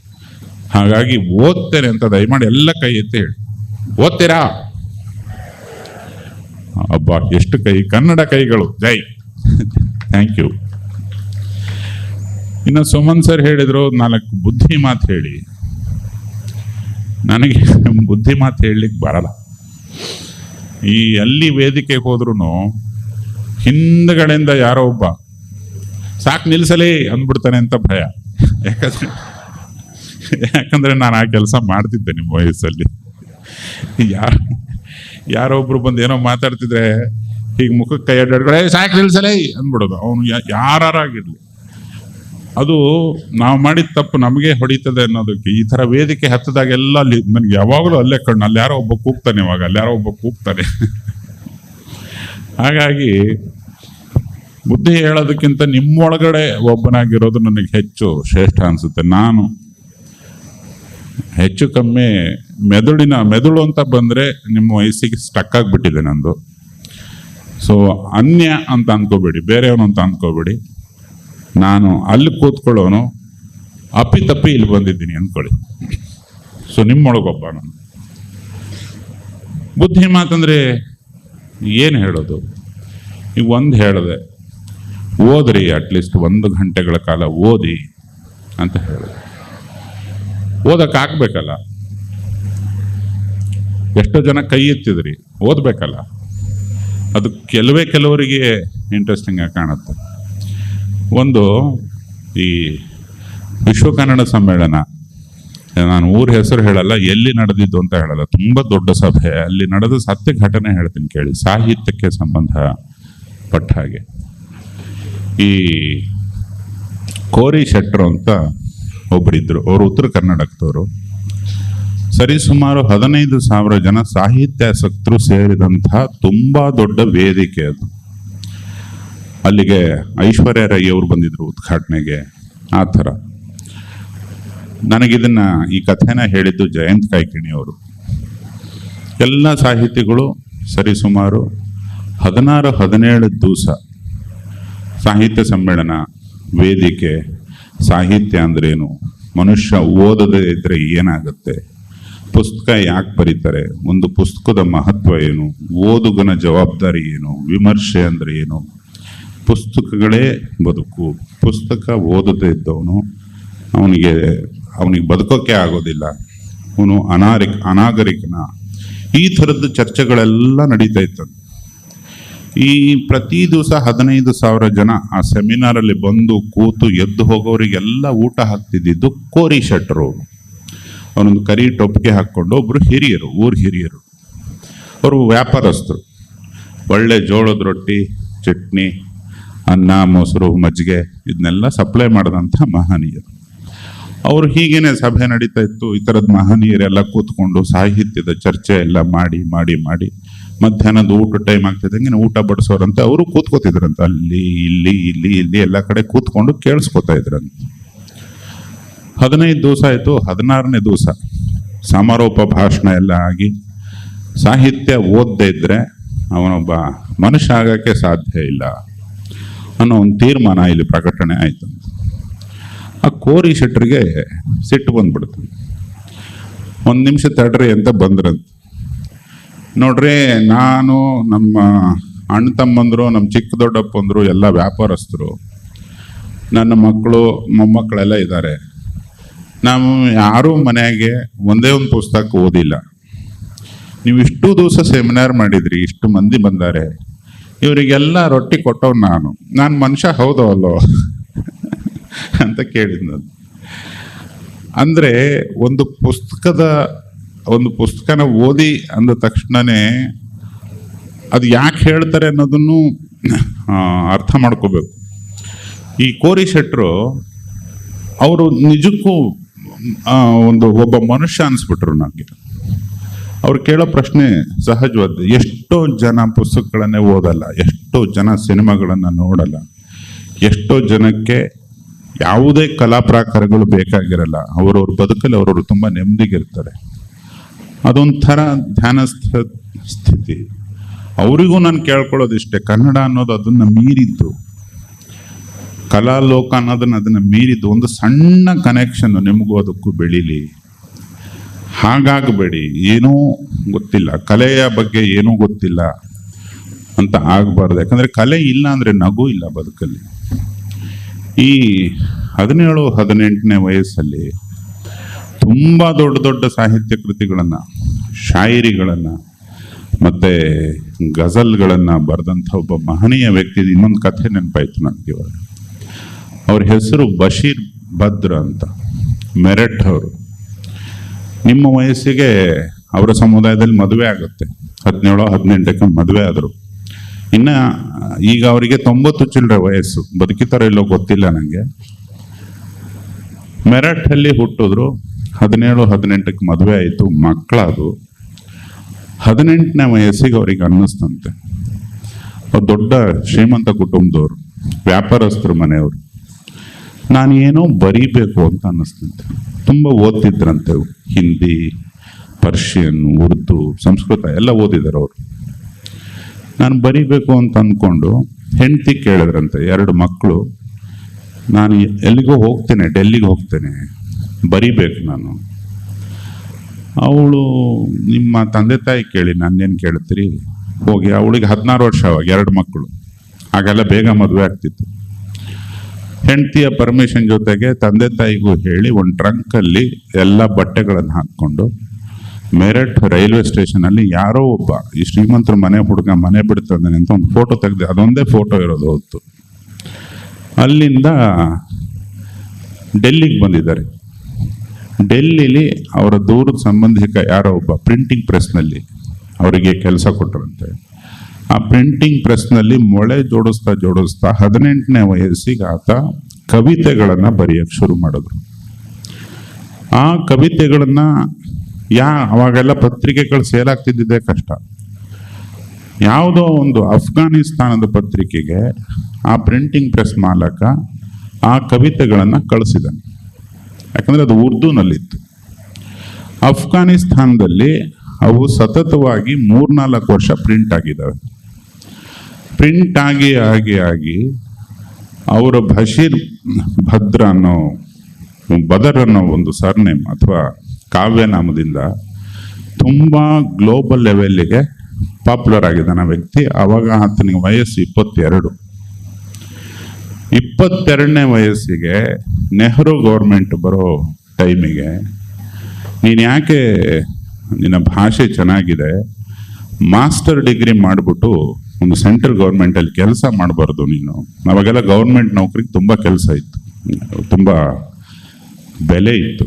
ಹಾಗಾಗಿ ಓದ್ತೇನೆ ಅಂತ ದಯಮಾಡಿ ಎಲ್ಲ ಕೈ ಎತ್ತಿ ಹೇಳಿ. ಓದ್ತೀರಾ? ಅಬ್ಬಾ, ಎಷ್ಟು ಕೈ, ಕನ್ನಡ ಕೈಗಳು, ಜೈ. Thank you. ಇನ್ನು ಸುಮನ್ ಸರ್ ಹೇಳಿದ್ರು 4 ಬುದ್ಧಿ ಮಾತು ಹೇಳಿ. ನನಗೆ ಬುದ್ಧಿ ಮಾತು ಹೇಳಲಿಕ್ಕೆ ಬರಲ್ಲ. ಅಲ್ಲಿ ವೇದಿಕೆಗೆ ಹೋದ್ರೂ ಹಿಂದ್ಗಡೆಯಿಂದ ಯಾರೋ ಒಬ್ಬ ಸಾಕು ನಿಲ್ಸಲೇ ಅಂದ್ಬಿಡ್ತಾನೆ ಅಂತ ಭಯ. ಯಾಕಂದ್ರೆ ನಾನು ಆ ಕೆಲಸ ಮಾಡ್ತಿದ್ದೆ ನಿಮ್ಮ ವಯಸ್ಸಲ್ಲಿ. ಯಾರೋ ಒಬ್ರು ಬಂದು ಏನೋ ಮಾತಾಡ್ತಿದ್ರೆ ಹೀಗೆ ಮುಖಕ್ಕೆ ಕೈ ಅಡ್ಡಾಡ್ಕೊಳ್ಳೆ ಸಾಕು ನಿಲ್ಸಲೇ ಅಂದ್ಬಿಡೋದು. ಅವನು ಯಾರಾಗಿರ್ಲಿ, ಅದು ನಾವು ಮಾಡಿದ ತಪ್ಪು ನಮಗೆ ಹೊಡಿತದೆ ಅನ್ನೋದಕ್ಕೆ ಈ ತರ ವೇದಿಕೆ ಹತ್ತದಾಗೆಲ್ಲ ಅಲ್ಲಿ ನನಗೆ ಯಾವಾಗಲೂ ಅಲ್ಲೇ ಕಣ್ಣು, ಅಲ್ಲಿ ಯಾರೋ ಒಬ್ಬ ಕೂಗ್ತಾನೆ, ಇವಾಗ ಅಲ್ಲಿ ಯಾರೋ ಒಬ್ಬ ಕೂಗ್ತಾನೆ. ಹಾಗಾಗಿ ಬುದ್ಧಿ ಹೇಳೋದಕ್ಕಿಂತ ನಿಮ್ಮೊಳಗಡೆ ಒಬ್ಬನಾಗಿರೋದು ನನಗೆ ಹೆಚ್ಚು ಶ್ರೇಷ್ಠ ಅನ್ಸುತ್ತೆ. ನಾನು ಹೆಚ್ಚು ಕಮ್ಮಿ ಮೆದುಳು ಅಂತ ಬಂದ್ರೆ ನಿಮ್ಮ ವಯಸ್ಸಿಗೆ ಸ್ಟಕ್ ಆಗಿಬಿಟ್ಟಿದೆ ನಂದು. ಸೊ ಅನ್ಯ ಅಂತ ಅನ್ಕೋಬೇಡಿ, ಬೇರೆಯವನು ಅಂತ ಅನ್ಕೋಬೇಡಿ. ನಾನು ಅಲ್ಲಿ ಕೂತ್ಕೊಳ್ಳೋನು ಅಪ್ಪಿತಪ್ಪಿ ಇಲ್ಲಿ ಬಂದಿದ್ದೀನಿ ಅಂದ್ಕೊಳ್ಳಿ. ಸೊ ನಿಮ್ಮೊಳಗೊಬ್ಬ ನಾನು. ಬುದ್ಧಿ ಮಾತಂದ್ರೆ ಏನು ಹೇಳೋದು? ಈಗ ಒಂದು ಹೇಳಿದೆ, ಓದ್ರಿ, ಅಟ್ಲೀಸ್ಟ್ 1 ಗಂಟೆಗಳ ಕಾಲ ಓದಿ ಅಂತ ಹೇಳಿದೆ. ಓದಕ್ಕಾಗಬೇಕಲ್ಲ. ಎಷ್ಟೋ ಜನ ಕೈ ಎತ್ತಿದ್ರಿ, ಓದ್ಬೇಕಲ್ಲ. ಅದು ಕೆಲವರಿಗೆ ಇಂಟ್ರೆಸ್ಟಿಂಗ್ ಆಗಿ ಕಾಣುತ್ತೆ. ಒಂದು ಈ ವಿಶ್ವ ಕನ್ನಡ ಸಮ್ಮೇಳನ, ನಾನು ಊರ ಹೆಸರು ಹೇಳಲ್ಲ, ಎಲ್ಲಿ ನಡೆದಿದ್ದು ಅಂತ ಹೇಳಲ್ಲ, ತುಂಬ ದೊಡ್ಡ ಸಭೆ. ಅಲ್ಲಿ ನಡೆದ ಸತ್ಯ ಘಟನೆ ಹೇಳ್ತೀನಿ ಕೇಳಿ, ಸಾಹಿತ್ಯಕ್ಕೆ ಸಂಬಂಧಪಟ್ಟ ಹಾಗೆ. ಈ ಕೋರಿ ಶೆಟ್ರು ಅಂತ ಒಬ್ಬರಿದ್ರು, ಅವರು ಉತ್ತರ ಕರ್ನಾಟಕದವರು. ಸರಿಸುಮಾರು 15,000 ಜನ ಸಾಹಿತ್ಯಾಸಕ್ತರು ಸೇರಿದಂತಹ ತುಂಬಾ ದೊಡ್ಡ ವೇದಿಕೆ ಅದು. ಅಲ್ಲಿಗೆ ಐಶ್ವರ್ಯ ರೈ ಅವರು ಬಂದಿದ್ರು ಉದ್ಘಾಟನೆಗೆ. ಆ ಥರ ನನಗಿದನ್ನ ಈ ಕಥೆನ ಹೇಳಿದ್ದು ಜಯಂತ್ ಕಾಯ್ಕಿಣಿ ಅವರು. ಎಲ್ಲ ಸಾಹಿತಿಗಳು ಸರಿಸುಮಾರು 16-17 ದಿವಸ ಸಾಹಿತ್ಯ ಸಮ್ಮೇಳನ, ವೇದಿಕೆ, ಸಾಹಿತ್ಯ ಅಂದ್ರೇನು, ಮನುಷ್ಯ ಓದದೇ ಇದ್ರೆ ಏನಾಗುತ್ತೆ, ಪುಸ್ತಕ ಯಾಕೆ ಬರೀತಾರೆ, ಒಂದು ಪುಸ್ತಕದ ಮಹತ್ವ ಏನು, ಓದುಗನ ಜವಾಬ್ದಾರಿ ಏನು, ವಿಮರ್ಶೆ ಅಂದ್ರೆ ಏನು, ಪುಸ್ತಕಗಳೇ ಬದುಕು, ಪುಸ್ತಕ ಓದದೇ ಇದ್ದವನು ಅವನಿಗೆ ಬದುಕೋಕೆ ಆಗೋದಿಲ್ಲ, ಅವನು ಅನಾಗರಿಕನ. ಈ ಥರದ್ದು ಚರ್ಚೆಗಳೆಲ್ಲ ನಡೀತಾ ಇತ್ತು. ಈ ಪ್ರತಿ ದಿವಸ 15,000 ಜನ ಆ ಸೆಮಿನಾರಲ್ಲಿ ಬಂದು ಕೂತು ಎದ್ದು ಹೋಗೋರಿಗೆಲ್ಲ ಊಟ ಹಾಕ್ತಿದ್ದು ಕೋರಿ ಶೆಟ್ರು. ಅವನೊಂದು ಕರಿ ಟೊಪ್ಪಿಗೆ ಹಾಕ್ಕೊಂಡು, ಒಬ್ರು ಹಿರಿಯರು, ಊರ್ ಹಿರಿಯರು, ಅವರು ವ್ಯಾಪಾರಸ್ಥರು. ಒಳ್ಳೆ ಜೋಳದ ರೊಟ್ಟಿ, ಚಟ್ನಿ, ಅನ್ನ, ಮೊಸರು, ಮಜ್ಜಿಗೆ ಇದನ್ನೆಲ್ಲ ಸಪ್ಲೈ ಮಾಡಿದಂಥ ಮಹನೀಯರು. ಅವರು ಹೀಗೇನೆ ಸಭೆ ನಡೀತಾ ಇತ್ತು. ಈ ಥರದ ಮಹನೀಯರೆಲ್ಲ ಕೂತ್ಕೊಂಡು ಸಾಹಿತ್ಯದ ಚರ್ಚೆ ಎಲ್ಲ ಮಾಡಿ ಮಾಡಿ ಮಾಡಿ ಮಧ್ಯಾಹ್ನದ ಊಟ ಟೈಮ್ ಆಗ್ತಿದ್ದಂಗೆ ಊಟ ಬಡಿಸೋರಂತೆ ಅವರು ಕೂತ್ಕೋತಿದ್ರಂತೆ. ಅಲ್ಲಿ ಇಲ್ಲಿ ಇಲ್ಲಿ ಇಲ್ಲಿ ಎಲ್ಲ ಕಡೆ ಕೂತ್ಕೊಂಡು ಕೇಳಿಸ್ಕೊತಾ ಇದ್ರಂತೆ. 15 ದಿವಸ ಆಯಿತು. 16ನೇ ದಿವಸ ಸಮಾರೋಪ ಭಾಷಣ ಎಲ್ಲ ಆಗಿ, ಸಾಹಿತ್ಯ ಓದದೇ ಇದ್ರೆ ಅವನೊಬ್ಬ ಮನುಷ್ಯ ಆಗಕ್ಕೆ ಸಾಧ್ಯ ಇಲ್ಲ ಅನ್ನೋ ಒಂದು ತೀರ್ಮಾನ ಇಲ್ಲಿ ಪ್ರಕಟಣೆ ಆಯ್ತು. ಆ ಕೋರಿ ಶೆಟ್ರಿಗೆ ಸಿಟ್ಟು ಬಂದ್ಬಿಡ್ತು. 1 ನಿಮಿಷ ತಡ್ರಿ ಅಂತ ಬಂದ್ರಂತೆ. ನೋಡ್ರಿ, ನಾನು, ನಮ್ಮ ಅಣ್ಣ ತಮ್ಮಂದ್ರು, ನಮ್ಮ ಚಿಕ್ಕ ದೊಡ್ಡಪ್ಪಂದ್ರು ಎಲ್ಲ ವ್ಯಾಪಾರಸ್ಥರು, ನನ್ನ ಮಕ್ಕಳು ಮೊಮ್ಮಕ್ಕಳೆಲ್ಲ ಇದ್ದಾರೆ. ನಾವು ಯಾರೂ ಮನೆಗೆ ಒಂದೇ ಒಂದು ಪುಸ್ತಕ ಓದಿಲ್ಲ. ನೀವು ಇಷ್ಟು ದಿವಸ ಸೆಮಿನಾರ್ ಮಾಡಿದ್ರಿ, ಇಷ್ಟು ಮಂದಿ ಬಂದಾರೆ, ಇವರಿಗೆಲ್ಲ ರೊಟ್ಟಿ ಕೊಟ್ಟವ್ ನಾನು ಮನುಷ್ಯ ಹೌದೋ ಅಲ್ಲೋ ಅಂತ ಕೇಳಿದ್ನು. ಅಂದ್ರೆ ಒಂದು ಪುಸ್ತಕನ ಓದಿ ಅಂದ ತಕ್ಷಣನೇ ಅದು ಯಾಕೆ ಹೇಳ್ತಾರೆ ಅನ್ನೋದನ್ನು ಅರ್ಥ ಮಾಡ್ಕೋಬೇಕು. ಈ ಕೋರಿ ಶೆಟ್ರು ಅವರು ನಿಜಕ್ಕೂ ಒಬ್ಬ ಮನುಷ್ಯ ಅನ್ಸ್ಬಿಟ್ರು ನನಗೆ. ಅವ್ರು ಕೇಳೋ ಪ್ರಶ್ನೆ ಸಹಜವಾದ. ಎಷ್ಟೋ ಜನ ಪುಸ್ತಕಗಳನ್ನೇ ಓದಲ್ಲ, ಎಷ್ಟೋ ಜನ ಸಿನಿಮಾಗಳನ್ನ ನೋಡಲ್ಲ, ಎಷ್ಟೋ ಜನಕ್ಕೆ ಯಾವುದೇ ಕಲಾ ಪ್ರಾಕಾರಗಳು ಬೇಕಾಗಿರಲ್ಲ. ಅವರವ್ರ ಬದುಕಲ್ಲಿ ಅವರವರು ತುಂಬಾ ನೆಮ್ಮದಿಗಿರ್ತಾರೆ. ಅದೊಂಥರ ಧ್ಯಾನಸ್ಥ ಸ್ಥಿತಿ. ಅವರಿಗೂ ನಾನು ಕೇಳ್ಕೊಳ್ಳೋದಿಷ್ಟೇ, ಕನ್ನಡ ಅನ್ನೋದು ಅದನ್ನ ಮೀರಿದ್ದು, ಕಲಾಲೋಕ ಅದನ್ನ ಮೀರಿದ್ದು ಒಂದು ಸಣ್ಣ ಕನೆಕ್ಷನ್ ನಿಮಗೂ ಅದಕ್ಕೂ ಬೆಳೀಲಿ. ಹಾಗಾಗಬೇಡಿ, ಏನೂ ಗೊತ್ತಿಲ್ಲ, ಕಲೆಯ ಬಗ್ಗೆ ಏನೂ ಗೊತ್ತಿಲ್ಲ ಅಂತ ಆಗಬಾರ್ದು. ಯಾಕಂದ್ರೆ ಕಲೆ ಇಲ್ಲ ಅಂದ್ರೆ ನಗು ಇಲ್ಲ ಬದುಕಲ್ಲಿ. ಈ 17-18ನೇ ವಯಸ್ಸಲ್ಲಿ ತುಂಬಾ ದೊಡ್ಡ ದೊಡ್ಡ ಸಾಹಿತ್ಯ ಕೃತಿಗಳನ್ನ, ಶಾಯರಿಗಳನ್ನ ಮತ್ತೆ ಗಜಲ್ಗಳನ್ನು ಬರೆದಂಥ ಒಬ್ಬ ಮಹನೀಯ ವ್ಯಕ್ತಿ. ಇನ್ನೊಂದು ಕಥೆ ನೆನಪಾಯ್ತು ನನಗೆ ಇವಾಗ. ಅವ್ರ ಹೆಸರು ಬಶೀರ್ ಭದ್ರ ಅಂತ, ಮೆರಠ್ ಅವರು. ನಿಮ್ಮ ವಯಸ್ಸಿಗೆ ಅವರ ಸಮುದಾಯದಲ್ಲಿ ಮದುವೆ ಆಗುತ್ತೆ, 17-18ಕ್ಕೆ ಮದುವೆ ಆದರು. ಇನ್ನು ಈಗ ಅವರಿಗೆ 90 ಚಿಲ್ಲರೆ ವಯಸ್ಸು, ಬದುಕಿತಾರೋ ಇಲ್ಲೋ ಗೊತ್ತಿಲ್ಲ ನನಗೆ. ಮೆರಠಲ್ಲಿ ಹುಟ್ಟಿದ್ರು, 17-18ಕ್ಕೆ ಮದುವೆ ಆಯಿತು, ಮಕ್ಕಳದು. 18ನೇ ವಯಸ್ಸಿಗೆ ಅವ್ರಿಗೆ ಅನ್ನಿಸ್ತಂತೆ, ಅವ್ರು ದೊಡ್ಡ ಶ್ರೀಮಂತ ಕುಟುಂಬದವರು, ವ್ಯಾಪಾರಸ್ಥರು ಮನೆಯವರು, ನಾನು ಏನೋ ಬರೀಬೇಕು ಅಂತ ಅನ್ನಿಸ್ತಂತೆ. ತುಂಬ ಓದ್ತಿದ್ರಂತೆ, ಹಿಂದಿ, ಪರ್ಷಿಯನ್, ಉರ್ದು, ಸಂಸ್ಕೃತ ಎಲ್ಲ ಓದಿದ್ದಾರೆ ಅವರು. ನಾನು ಬರೀಬೇಕು ಅಂತ ಅಂದ್ಕೊಂಡು ಹೆಂಡತಿ ಕೇಳಿದ್ರಂತೆ, 2 ಮಕ್ಕಳು, ನಾನು ಎಲ್ಲಿಗೋ ಹೋಗ್ತೇನೆ, ಡೆಲ್ಲಿಗೆ ಹೋಗ್ತೇನೆ, ಬರೀಬೇಕು ನಾನು. ಅವಳು, ನಿಮ್ಮ ತಂದೆ ತಾಯಿ ಕೇಳಿ ನನ್ನೇನು ಕೇಳ್ತೀರಿ, ಹೋಗಿ. ಅವಳಿಗೆ 16 ವರ್ಷ ಅವಾಗ, 2 ಮಕ್ಕಳು. ಹಾಗೆಲ್ಲ ಬೇಗ ಮದುವೆ ಆಗ್ತಿತ್ತು. ಹೆಂಡತಿಯ ಪರ್ಮಿಷನ್ ಜೊತೆಗೆ ತಂದೆ ತಾಯಿಗೂ ಹೇಳಿ ಒಂದು ಟ್ರಂಕಲ್ಲಿ ಎಲ್ಲ ಬಟ್ಟೆಗಳನ್ನು ಹಾಕ್ಕೊಂಡು ಮೇರಠ್ ರೈಲ್ವೆ ಸ್ಟೇಷನಲ್ಲಿ ಯಾರೋ ಒಬ್ಬ ಈ ಶ್ರೀಮಂತರ ಮನೆ ಹುಡುಗ ಮನೆ ಬಿಡ್ತಾನೆ ಅಂತ ಒಂದು ಫೋಟೋ ತೆಗೆದು, ಅದೊಂದೇ ಫೋಟೋ ಇರೋದು ಹೊತ್ತು. ಅಲ್ಲಿಂದ ಡೆಲ್ಲಿಗೆ ಬಂದಿದ್ದಾರೆ. ಡೆಲ್ಲಿಲಿ ಅವರ ದೂರದ ಸಂಬಂಧಿಕ ಯಾರೋ ಒಬ್ಬ ಪ್ರಿಂಟಿಂಗ್ ಪ್ರೆಸ್ನಲ್ಲಿ ಅವರಿಗೆ ಕೆಲಸ ಕೊಟ್ಟರಂತೆ. ಆ ಪ್ರಿಂಟಿಂಗ್ ಪ್ರೆಸ್ನಲ್ಲಿ ಮೊಳೆ ಜೋಡಿಸ್ತಾ 18ನೇ ವಯಸ್ಸಿಗೆ ಆತ ಕವಿತೆಗಳನ್ನು ಬರೆಯಕ್ಕೆ ಶುರು ಮಾಡಿದ್ರು. ಆ ಕವಿತೆಗಳನ್ನು ಅವಾಗೆಲ್ಲ ಪತ್ರಿಕೆಗಳು ಸೇಲ್ ಆಗ್ತಿದ್ದಿದ್ದೇ ಕಷ್ಟ. ಯಾವುದೋ ಒಂದು ಅಫ್ಘಾನಿಸ್ತಾನದ ಪತ್ರಿಕೆಗೆ ಆ ಪ್ರಿಂಟಿಂಗ್ ಪ್ರೆಸ್ ಮಾಲಕ ಆ ಕವಿತೆಗಳನ್ನು ಕಳಿಸಿದ್ದಾನೆ. ಯಾಕಂದರೆ ಅದು ಉರ್ದುನಲ್ಲಿತ್ತು. ಅಫ್ಘಾನಿಸ್ತಾನದಲ್ಲಿ ಅವು ಸತತವಾಗಿ 3-4 ವರ್ಷ ಪ್ರಿಂಟ್ ಆಗಿದ್ದಾವೆ. ಪ್ರಿಂಟ್ ಆಗಿ ಅವರ ಬಶೀರ್ ಭದ್ರ ಅನ್ನೋ ಬದರ್ ಅನ್ನೋ ಒಂದು ಸರ್ನೇಮ್ ಅಥವಾ ಕಾವ್ಯನಾಮದಿಂದ ತುಂಬ ಗ್ಲೋಬಲ್ ಲೆವೆಲ್ಗೆ ಪಾಪ್ಯುಲರ್ ಆಗಿದ್ದಾನೆ ಆ ವ್ಯಕ್ತಿ. ಆವಾಗ ಆತನಿಗೆ ವಯಸ್ಸು 22. 22ನೇ ವಯಸ್ಸಿಗೆ ನೆಹರು ಗೌರ್ಮೆಂಟ್ ಬರೋ ಟೈಮಿಗೆ, ನೀನು ಯಾಕೆ, ನಿನ್ನ ಭಾಷೆ ಚೆನ್ನಾಗಿದೆ, ಮಾಸ್ಟರ್ ಡಿಗ್ರಿ ಮಾಡಿಬಿಟ್ಟು ಒಂದು ಸೆಂಟ್ರಲ್ ಗೌರ್ಮೆಂಟಲ್ಲಿ ಕೆಲಸ ಮಾಡಬಾರ್ದು ನೀನು. ಅವಾಗೆಲ್ಲ ಗೌರ್ಮೆಂಟ್ ನೌಕರಿಗೆ ತುಂಬ ಕೆಲಸ ಇತ್ತು, ತುಂಬ ಬೆಲೆ ಇತ್ತು.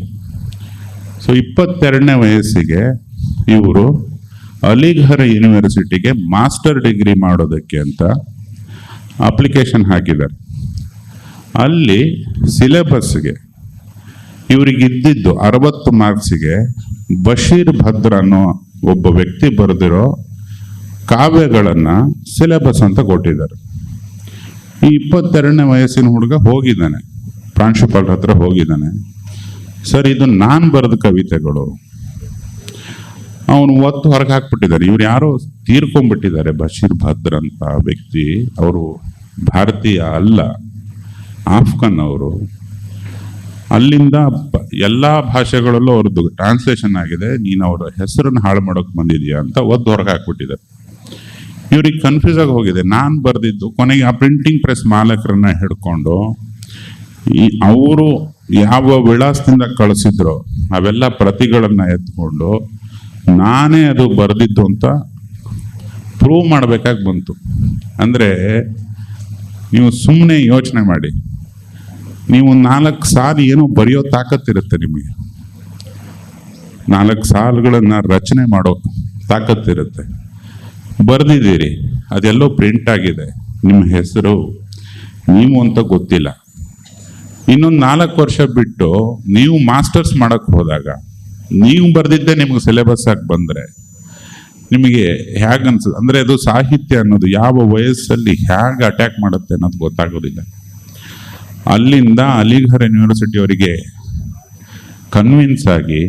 ಸೊ 22ನೇ ವಯಸ್ಸಿಗೆ ಇವರು ಅಲಿಘರ್ ಯೂನಿವರ್ಸಿಟಿಗೆ ಮಾಸ್ಟರ್ ಡಿಗ್ರಿ ಮಾಡೋದಕ್ಕೆ ಅಂತ ಅಪ್ಲಿಕೇಶನ್ ಹಾಕಿದ್ದಾರೆ. ಅಲ್ಲಿ ಸಿಲೆಬಸ್ಗೆ ಇವರಿಗಿದ್ದಿದ್ದು 60 ಮಾರ್ಕ್ಸಿಗೆ ಬಶೀರ್ ಭದ್ರ ಅನ್ನೋ ಒಬ್ಬ ವ್ಯಕ್ತಿ ಬರೆದಿರೋ ಕಾವ್ಯಗಳನ್ನು ಸಿಲೆಬಸ್ ಅಂತ ಕೊಟ್ಟಿದ್ದಾರೆ. ಈ 22ನೇ ವಯಸ್ಸಿನ ಹುಡುಗ ಹೋಗಿದ್ದಾನೆ, ಪ್ರಾಂಶುಪಾಲರ ಹತ್ರ ಹೋಗಿದ್ದಾನೆ. ಸರ್, ಇದು ನಾನು ಬರೆದ ಕವಿತೆಗಳು. ಅವನು ಒತ್ತು ಹೊರಗೆ ಹಾಕ್ಬಿಟ್ಟಿದ್ದಾರೆ. ಇವ್ರು ಯಾರೋ ತೀರ್ಕೊಂಡ್ಬಿಟ್ಟಿದ್ದಾರೆ, ಬಶೀರ್ ಭದ್ರ ಅಂತ ವ್ಯಕ್ತಿ. ಅವರು ಭಾರತೀಯ ಅಲ್ಲ, ಆಫ್ಘನ್ ಅವರು. ಅಲ್ಲಿಂದ ಎಲ್ಲ ಭಾಷೆಗಳಲ್ಲೂ ಅವ್ರದ್ದು ಟ್ರಾನ್ಸ್ಲೇಷನ್ ಆಗಿದೆ. ನೀನು ಅವರ ಹೆಸರನ್ನು ಹಾಳು ಮಾಡೋಕೆ ಬಂದಿದೆಯಾ ಅಂತ ಒದ್ದು ಹೊರಗೆ ಹಾಕ್ಬಿಟ್ಟಿದ್ದಾರೆ. ಇವ್ರಿಗೆ ಕನ್ಫ್ಯೂಸ್ ಆಗಿ ಹೋಗಿದೆ. ನಾನು ಬರೆದಿದ್ದು ಕೊನೆಗೆ ಆ ಪ್ರಿಂಟಿಂಗ್ ಪ್ರೆಸ್ ಮಾಲಕರನ್ನ ಹಿಡ್ಕೊಂಡು ಅವರು ಯಾವ ವಿಳಾಸದಿಂದ ಕಳಿಸಿದ್ರು ಅವೆಲ್ಲ ಪ್ರತಿಗಳನ್ನು ಎತ್ಕೊಂಡು ನಾನೇ ಅದು ಬರೆದಿದ್ದು ಅಂತ ಪ್ರೂವ್ ಮಾಡಬೇಕಾಗಿ ಬಂತು. ಅಂದರೆ ನೀವು ಸುಮ್ಮನೆ ಯೋಚನೆ ಮಾಡಿ, ನೀವು 4 ಸಾಲು ಏನೋ ಬರೆಯೋ ತಾಕತ್ತಿರುತ್ತೆ ನಿಮಗೆ, 4 ಸಾಲುಗಳನ್ನು ರಚನೆ ಮಾಡೋ ತಾಕತ್ತಿರುತ್ತೆ. ಬರೆದಿದ್ದೀರಿ, ಅದೆಲ್ಲೋ ಪ್ರಿಂಟ್ ಆಗಿದೆ, ನಿಮ್ಮ ಹೆಸರು ನೀವು ಅಂತ ಗೊತ್ತಿಲ್ಲ. ಇನ್ನೊಂದು 4 ವರ್ಷ ಬಿಟ್ಟು ನೀವು ಮಾಸ್ಟರ್ಸ್ ಮಾಡಕ್ಕೆ ಹೋದಾಗ ನೀವು ಬರೆದಿದ್ದೇ ನಿಮಗೆ ಸಿಲೆಬಸ್ ಆಗಿ ಬಂದರೆ ನಿಮಗೆ ಹೇಗೆ ಅನ್ಸುತ್ತೆ? ಅಂದರೆ ಅದು ಸಾಹಿತ್ಯ ಅನ್ನೋದು ಯಾವ ವಯಸ್ಸಲ್ಲಿ ಹೇಗೆ ಅಟ್ಯಾಕ್ ಮಾಡುತ್ತೆ ಅನ್ನೋದು ಗೊತ್ತಾಗೋದಿಲ್ಲ. ಅಲ್ಲಿಂದ ಅಲಿಘರ್ ಯೂನಿವರ್ಸಿಟಿ ಅವರಿಗೆ ಕನ್ವಿನ್ಸ್ ಆಗಿ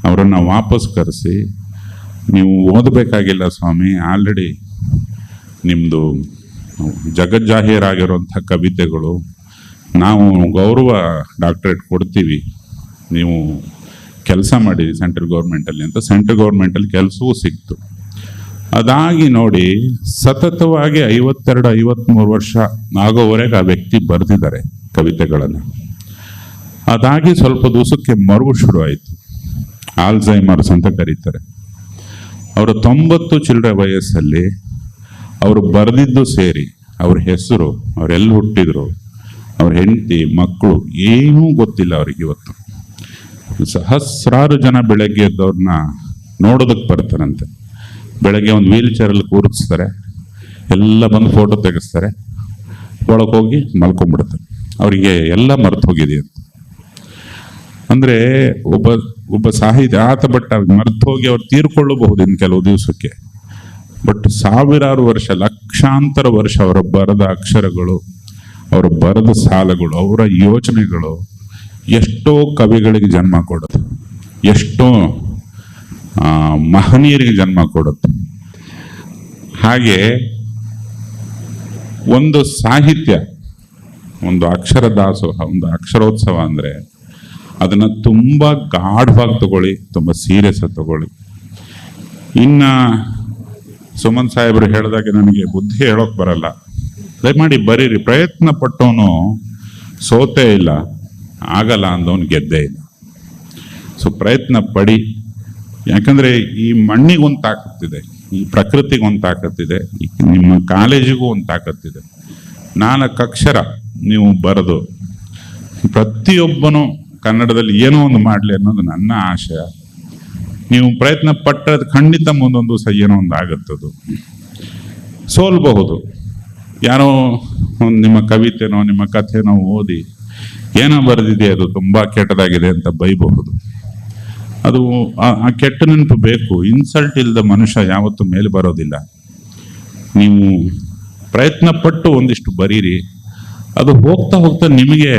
ಅವರನ್ನು ವಾಪಸ್ ಕರೆಸಿ, ನೀವು ಓದಬೇಕಾಗಿಲ್ಲ ಸ್ವಾಮಿ, ಆಲ್ರೆಡಿ ನಿಮ್ಮದು ಜಗಜ್ಜಾಹೀರಾಗಿರುವಂಥ ಕವಿತೆಗಳು, ನಾವು ಗೌರವ ಡಾಕ್ಟರೇಟ್ ಕೊಡ್ತೀವಿ, ನೀವು ಕೆಲಸ ಮಾಡಿ ಸೆಂಟ್ರಲ್ ಗೌರ್ಮೆಂಟಲ್ಲಿ ಅಂತ. ಸೆಂಟ್ರಲ್ ಗೌರ್ಮೆಂಟಲ್ಲಿ ಕೆಲಸವೂ ಸಿಕ್ತು. ಅದಾಗಿ ನೋಡಿ ಸತತವಾಗಿ 52-53 ವರ್ಷ ಆಗೋವರೆಗೆ ಆ ವ್ಯಕ್ತಿ ಬರೆದಿದ್ದಾರೆ ಕವಿತೆಗಳನ್ನು. ಅದಾಗಿ ಸ್ವಲ್ಪ ದಿವಸಕ್ಕೆ ಮರುವು ಶುರು ಆಯಿತು, ಆಲ್ಝೈಮರ್ಸ್ ಅಂತ ಕರೀತಾರೆ. ಅವರ 90 ಚಿಲ್ಲರೆ ವಯಸ್ಸಲ್ಲಿ ಅವರು ಬರೆದಿದ್ದು ಸೇರಿ ಅವ್ರ ಹೆಸರು, ಅವರೆಲ್ಲಿ ಹುಟ್ಟಿದ್ರು, ಅವ್ರ ಹೆಂಡತಿ, ಮಕ್ಕಳು ಏನೂ ಗೊತ್ತಿಲ್ಲ ಅವ್ರಿಗೆ. ಇವತ್ತು ಸಹಸ್ರಾರು ಜನ ಬೆಳಗ್ಗೆ ಎದ್ದವ್ರನ್ನ ನೋಡೋದಕ್ಕೆ ಬರ್ತಾರಂತೆ. ಬೆಳಗ್ಗೆ ಒಂದು ವೀಲ್ ಚೇರಲ್ಲಿ ಕೂರಿಸ್ತಾರೆ, ಎಲ್ಲ ಬಂದು ಫೋಟೋ ತೆಗೆಸ್ತಾರೆ, ಒಳಗೆ ಹೋಗಿ ಮಲ್ಕೊಂಡ್ಬಿಡ್ತಾರೆ. ಅವರಿಗೆ ಎಲ್ಲ ಮರ್ತು ಹೋಗಿದೆ ಅಂತ. ಅಂದರೆ ಒಬ್ಬ ಸಾಹಿತ್ಯ ಆತ, ಬಟ್ ಮರ್ತು ಹೋಗಿ ಅವ್ರು ತೀರ್ಕೊಳ್ಳಬಹುದು ಇನ್ನು ಕೆಲವು ದಿವಸಕ್ಕೆ. ಬಟ್ ಸಾವಿರಾರು ವರ್ಷ, ಲಕ್ಷಾಂತರ ವರ್ಷ ಅವರ ಬರೆದ ಅಕ್ಷರಗಳು, ಅವರ ಬರೆದ ಸಾಲಗಳು, ಅವರ ಯೋಚನೆಗಳು ಎಷ್ಟೋ ಕವಿಗಳಿಗೆ ಜನ್ಮ ಕೊಡುತ್ತೆ, ಎಷ್ಟೋ ಮಹನೀಯರಿಗೆ ಜನ್ಮ ಕೊಡುತ್ತೆ. ಹಾಗೆ ಒಂದು ಸಾಹಿತ್ಯ, ಒಂದು ಅಕ್ಷರ ದಾಸೋಹ, ಒಂದು ಅಕ್ಷರೋತ್ಸವ ಅಂದರೆ ಅದನ್ನು ತುಂಬ ಗಾಢವಾಗಿ ತಗೊಳ್ಳಿ, ತುಂಬ ಸೀರಿಯಸ್ ಆಗಿ ತಗೊಳ್ಳಿ. ಇನ್ನು ಸುಮನ್ ಸಾಹೇಬರು ಹೇಳಿದಾಗೆ ನನಗೆ ಬುದ್ಧಿ ಹೇಳೋಕೆ ಬರಲ್ಲ. ದಯಮಾಡಿ ಬರೀರಿ. ಪ್ರಯತ್ನ ಪಟ್ಟವನು ಸೋತೇ ಇಲ್ಲ, ಆಗಲ್ಲ ಅಂದವನು ಗೆದ್ದೇ ಇಲ್ಲ. ಸೊ ಪ್ರಯತ್ನ ಪಡಿ. ಯಾಕಂದರೆ ಈ ಮಣ್ಣಿಗೆ ಒಂದು ತಾಕತ್ತಿದೆ, ಈ ಪ್ರಕೃತಿಗೆ ಒಂದು ತಾಕತ್ತಿದೆ, ನಿಮ್ಮ ಕಾಲೇಜಿಗೂ ಒಂದು ತಾಕತ್ತಿದೆ. 4 ಅಕ್ಷರ ನೀವು ಬರೆದು ಪ್ರತಿಯೊಬ್ಬನು ಕನ್ನಡದಲ್ಲಿ ಏನೋ ಒಂದು ಮಾಡಲಿ ಅನ್ನೋದು ನನ್ನ ಆಶಯ. ನೀವು ಪ್ರಯತ್ನ ಪಟ್ಟರೆ ಖಂಡಿತ ಮುಂದೊಂದು ದಿವಸ ಏನೋ ಒಂದು ಆಗುತ್ತದು. ಸೋಲ್ಬಹುದು. ಯಾರೋ ನಿಮ್ಮ ಕವಿತೆನೋ ನಿಮ್ಮ ಕಥೆನೋ ಓದಿ ಏನೋ ಬರೆದಿದೆ ಅದು ತುಂಬ ಕೆಟ್ಟದಾಗಿದೆ ಅಂತ ಬೈಬಹುದು. ಅದು ಆ ಕೆಟ್ಟ ನೆನಪು ಬೇಕು. ಇನ್ಸಲ್ಟ್ ಇಲ್ಲದ ಮನುಷ್ಯ ಯಾವತ್ತೂ ಮೇಲೆ ಬರೋದಿಲ್ಲ. ನೀವು ಪ್ರಯತ್ನ ಪಟ್ಟು ಒಂದಿಷ್ಟು ಬರೀರಿ. ಅದು ಹೋಗ್ತಾ ಹೋಗ್ತಾ ನಿಮಗೆ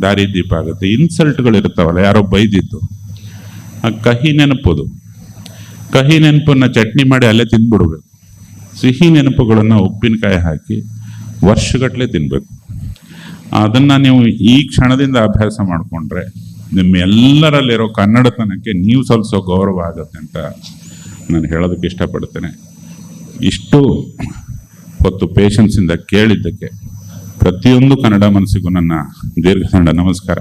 ದಾರಿ ದೀಪ ಆಗುತ್ತೆ. ಇನ್ಸಲ್ಟ್ಗಳಿರ್ತಾವಲ್ಲ, ಯಾರೋ ಬೈದಿದ್ದು, ಆ ಕಹಿ ನೆನಪದು. ಕಹಿ ನೆನಪನ್ನು ಚಟ್ನಿ ಮಾಡಿ ಅಲ್ಲೇ ತಿಂದ್ಬಿಡ್ಬೇಕು. ಸಿಹಿ ನೆನಪುಗಳನ್ನು ಉಪ್ಪಿನಕಾಯಿ ಹಾಕಿ ವರ್ಷಗಟ್ಟಲೆ ತಿನ್ಬೇಕು. ಅದನ್ನು ನೀವು ಈ ಕ್ಷಣದಿಂದ ಅಭ್ಯಾಸ ಮಾಡಿಕೊಂಡ್ರೆ ನಿಮ್ಮ ಎಲ್ಲರಲ್ಲಿರೋ ಕನ್ನಡತನಕ್ಕೆ ನೀವು ಸಲ್ಲಿಸೋ ಗೌರವ ಆಗುತ್ತೆ ಅಂತ ನಾನು ಹೇಳೋದಕ್ಕೆ ಇಷ್ಟಪಡ್ತೇನೆ. ಇಷ್ಟು ಹೊತ್ತು ಪೇಷನ್ಸಿಂದ ಕೇಳಿದ್ದಕ್ಕೆ ಪ್ರತಿಯೊಂದು ಕನ್ನಡ ಮನಸ್ಸಿಗೂ ನನ್ನ ದೀರ್ಘದಂಡ ನಮಸ್ಕಾರ.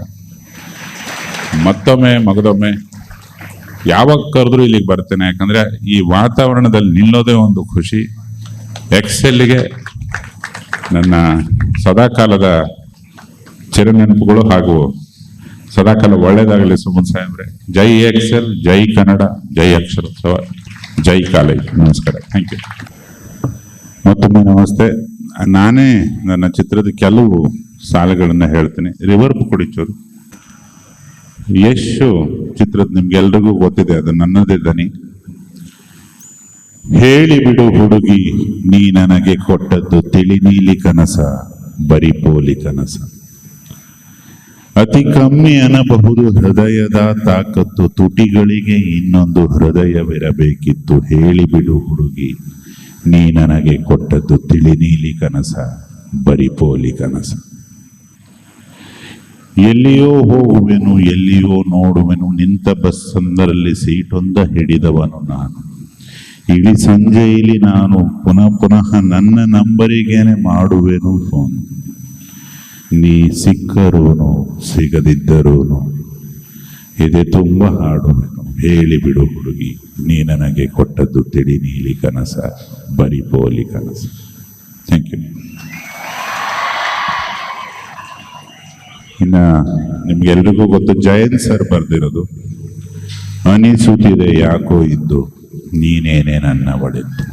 ಮತ್ತೊಮ್ಮೆ ಮಗದೊಮ್ಮೆ ಯಾವಾಗ ಕರೆದ್ರೂ ಇಲ್ಲಿಗೆ ಬರ್ತೇನೆ. ಯಾಕಂದರೆ ಈ ವಾತಾವರಣದಲ್ಲಿ ನಿಲ್ಲೋದೇ ಒಂದು ಖುಷಿ. ಎಕ್ಸೆಲ್ಗೆ ನನ್ನ ಸದಾಕಾಲದ ಚಿರನೆನಪುಗಳು ಹಾಗೂ ಸದಾಕಾಲ ಒಳ್ಳೇದಾಗಲಿ ಸುಮನ್ ಸಾಹೇಬ್ರೆ. ಜೈ ಎಕ್ಸೆಲ್, ಜೈ ಕನ್ನಡ, ಜೈ ಅಕ್ಷರೋತ್ಸವ, ಜೈ ಕಾಲೇಜ್. ನಮಸ್ಕಾರ. Thank you. ಮತ್ತೊಮ್ಮೆ ನಮಸ್ತೆ. ನಾನೇ ನನ್ನ ಚಿತ್ರದ ಕೆಲವು ಸಾಲುಗಳನ್ನು ಹೇಳ್ತೀನಿ. ರಿವರ್ಬ್ ಕೊಡಿಚೂರು. ಯಶು ಚಿತ್ರದ ನಿಮ್ಗೆಲ್ರಿಗೂ ಗೊತ್ತಿದೆ, ಅದು ನನ್ನದೇ ದನಿ. ಹೇಳಿಬಿಡು ಹುಡುಗಿ, ನೀ ನನಗೆ ಕೊಟ್ಟದ್ದು ತಿಳಿ ನೀಲಿ ಕನಸ, ಬರಿ ಪೋಲಿ ಕನಸ. ಅತಿ ಕಮ್ಮಿ ಅನ್ನಬಹುದು ಹೃದಯದ ತಾಕತ್ತು, ತುಟಿಗಳಿಗೆ ಇನ್ನೊಂದು ಹೃದಯವಿರಬೇಕಿತ್ತು. ಹೇಳಿಬಿಡು ಹುಡುಗಿ, ನೀ ನನಗೆ ಕೊಟ್ಟದ್ದು ತಿಳಿ ನೀಲಿ ಕನಸ, ಬರಿ ಪೋಲಿ ಕನಸ. ಎಲ್ಲಿಯೋ ಹೋಗುವೆನು, ಎಲ್ಲಿಯೋ ನೋಡುವೆನು, ನಿಂತ ಬಸ್ಸೊಂದರಲ್ಲಿ ಸೀಟೊಂದ ಹಿಡಿದವನು ನಾನು. ಇಳಿ ಸಂಜೆಯಲ್ಲಿ ನಾನು ಪುನಃ ಪುನಃ ನನ್ನ ನಂಬರಿಗೇನೆ ಮಾಡುವೆನು ಫೋನು. ನೀ ಸಿಕ್ಕರೂನು ಸಿಗದಿದ್ದರೂನು ಇದೆ ತುಂಬ ಹಾಡುವೆನು. ಹೇಳಿಬಿಡು ಹುಡುಗಿ, ನೀ ನನಗೆ ಕೊಟ್ಟದ್ದು ತಿಳಿ ನೀಲಿ ಕನಸ, ಬರಿ ಪೋಲಿ ಕನಸ. Thank you. ಇನ್ನು ನಿಮ್ಗೆಲ್ರಿಗೂ ಗೊತ್ತು, ಜಯಂತ್ ಸರ್ ಬರೆದಿರೋದು. ಅನಿಸುತ್ತಿದೆ ಯಾಕೋ ಇದ್ದು ನೀನೇನೆ ನನ್ನ ಒಳಿತು,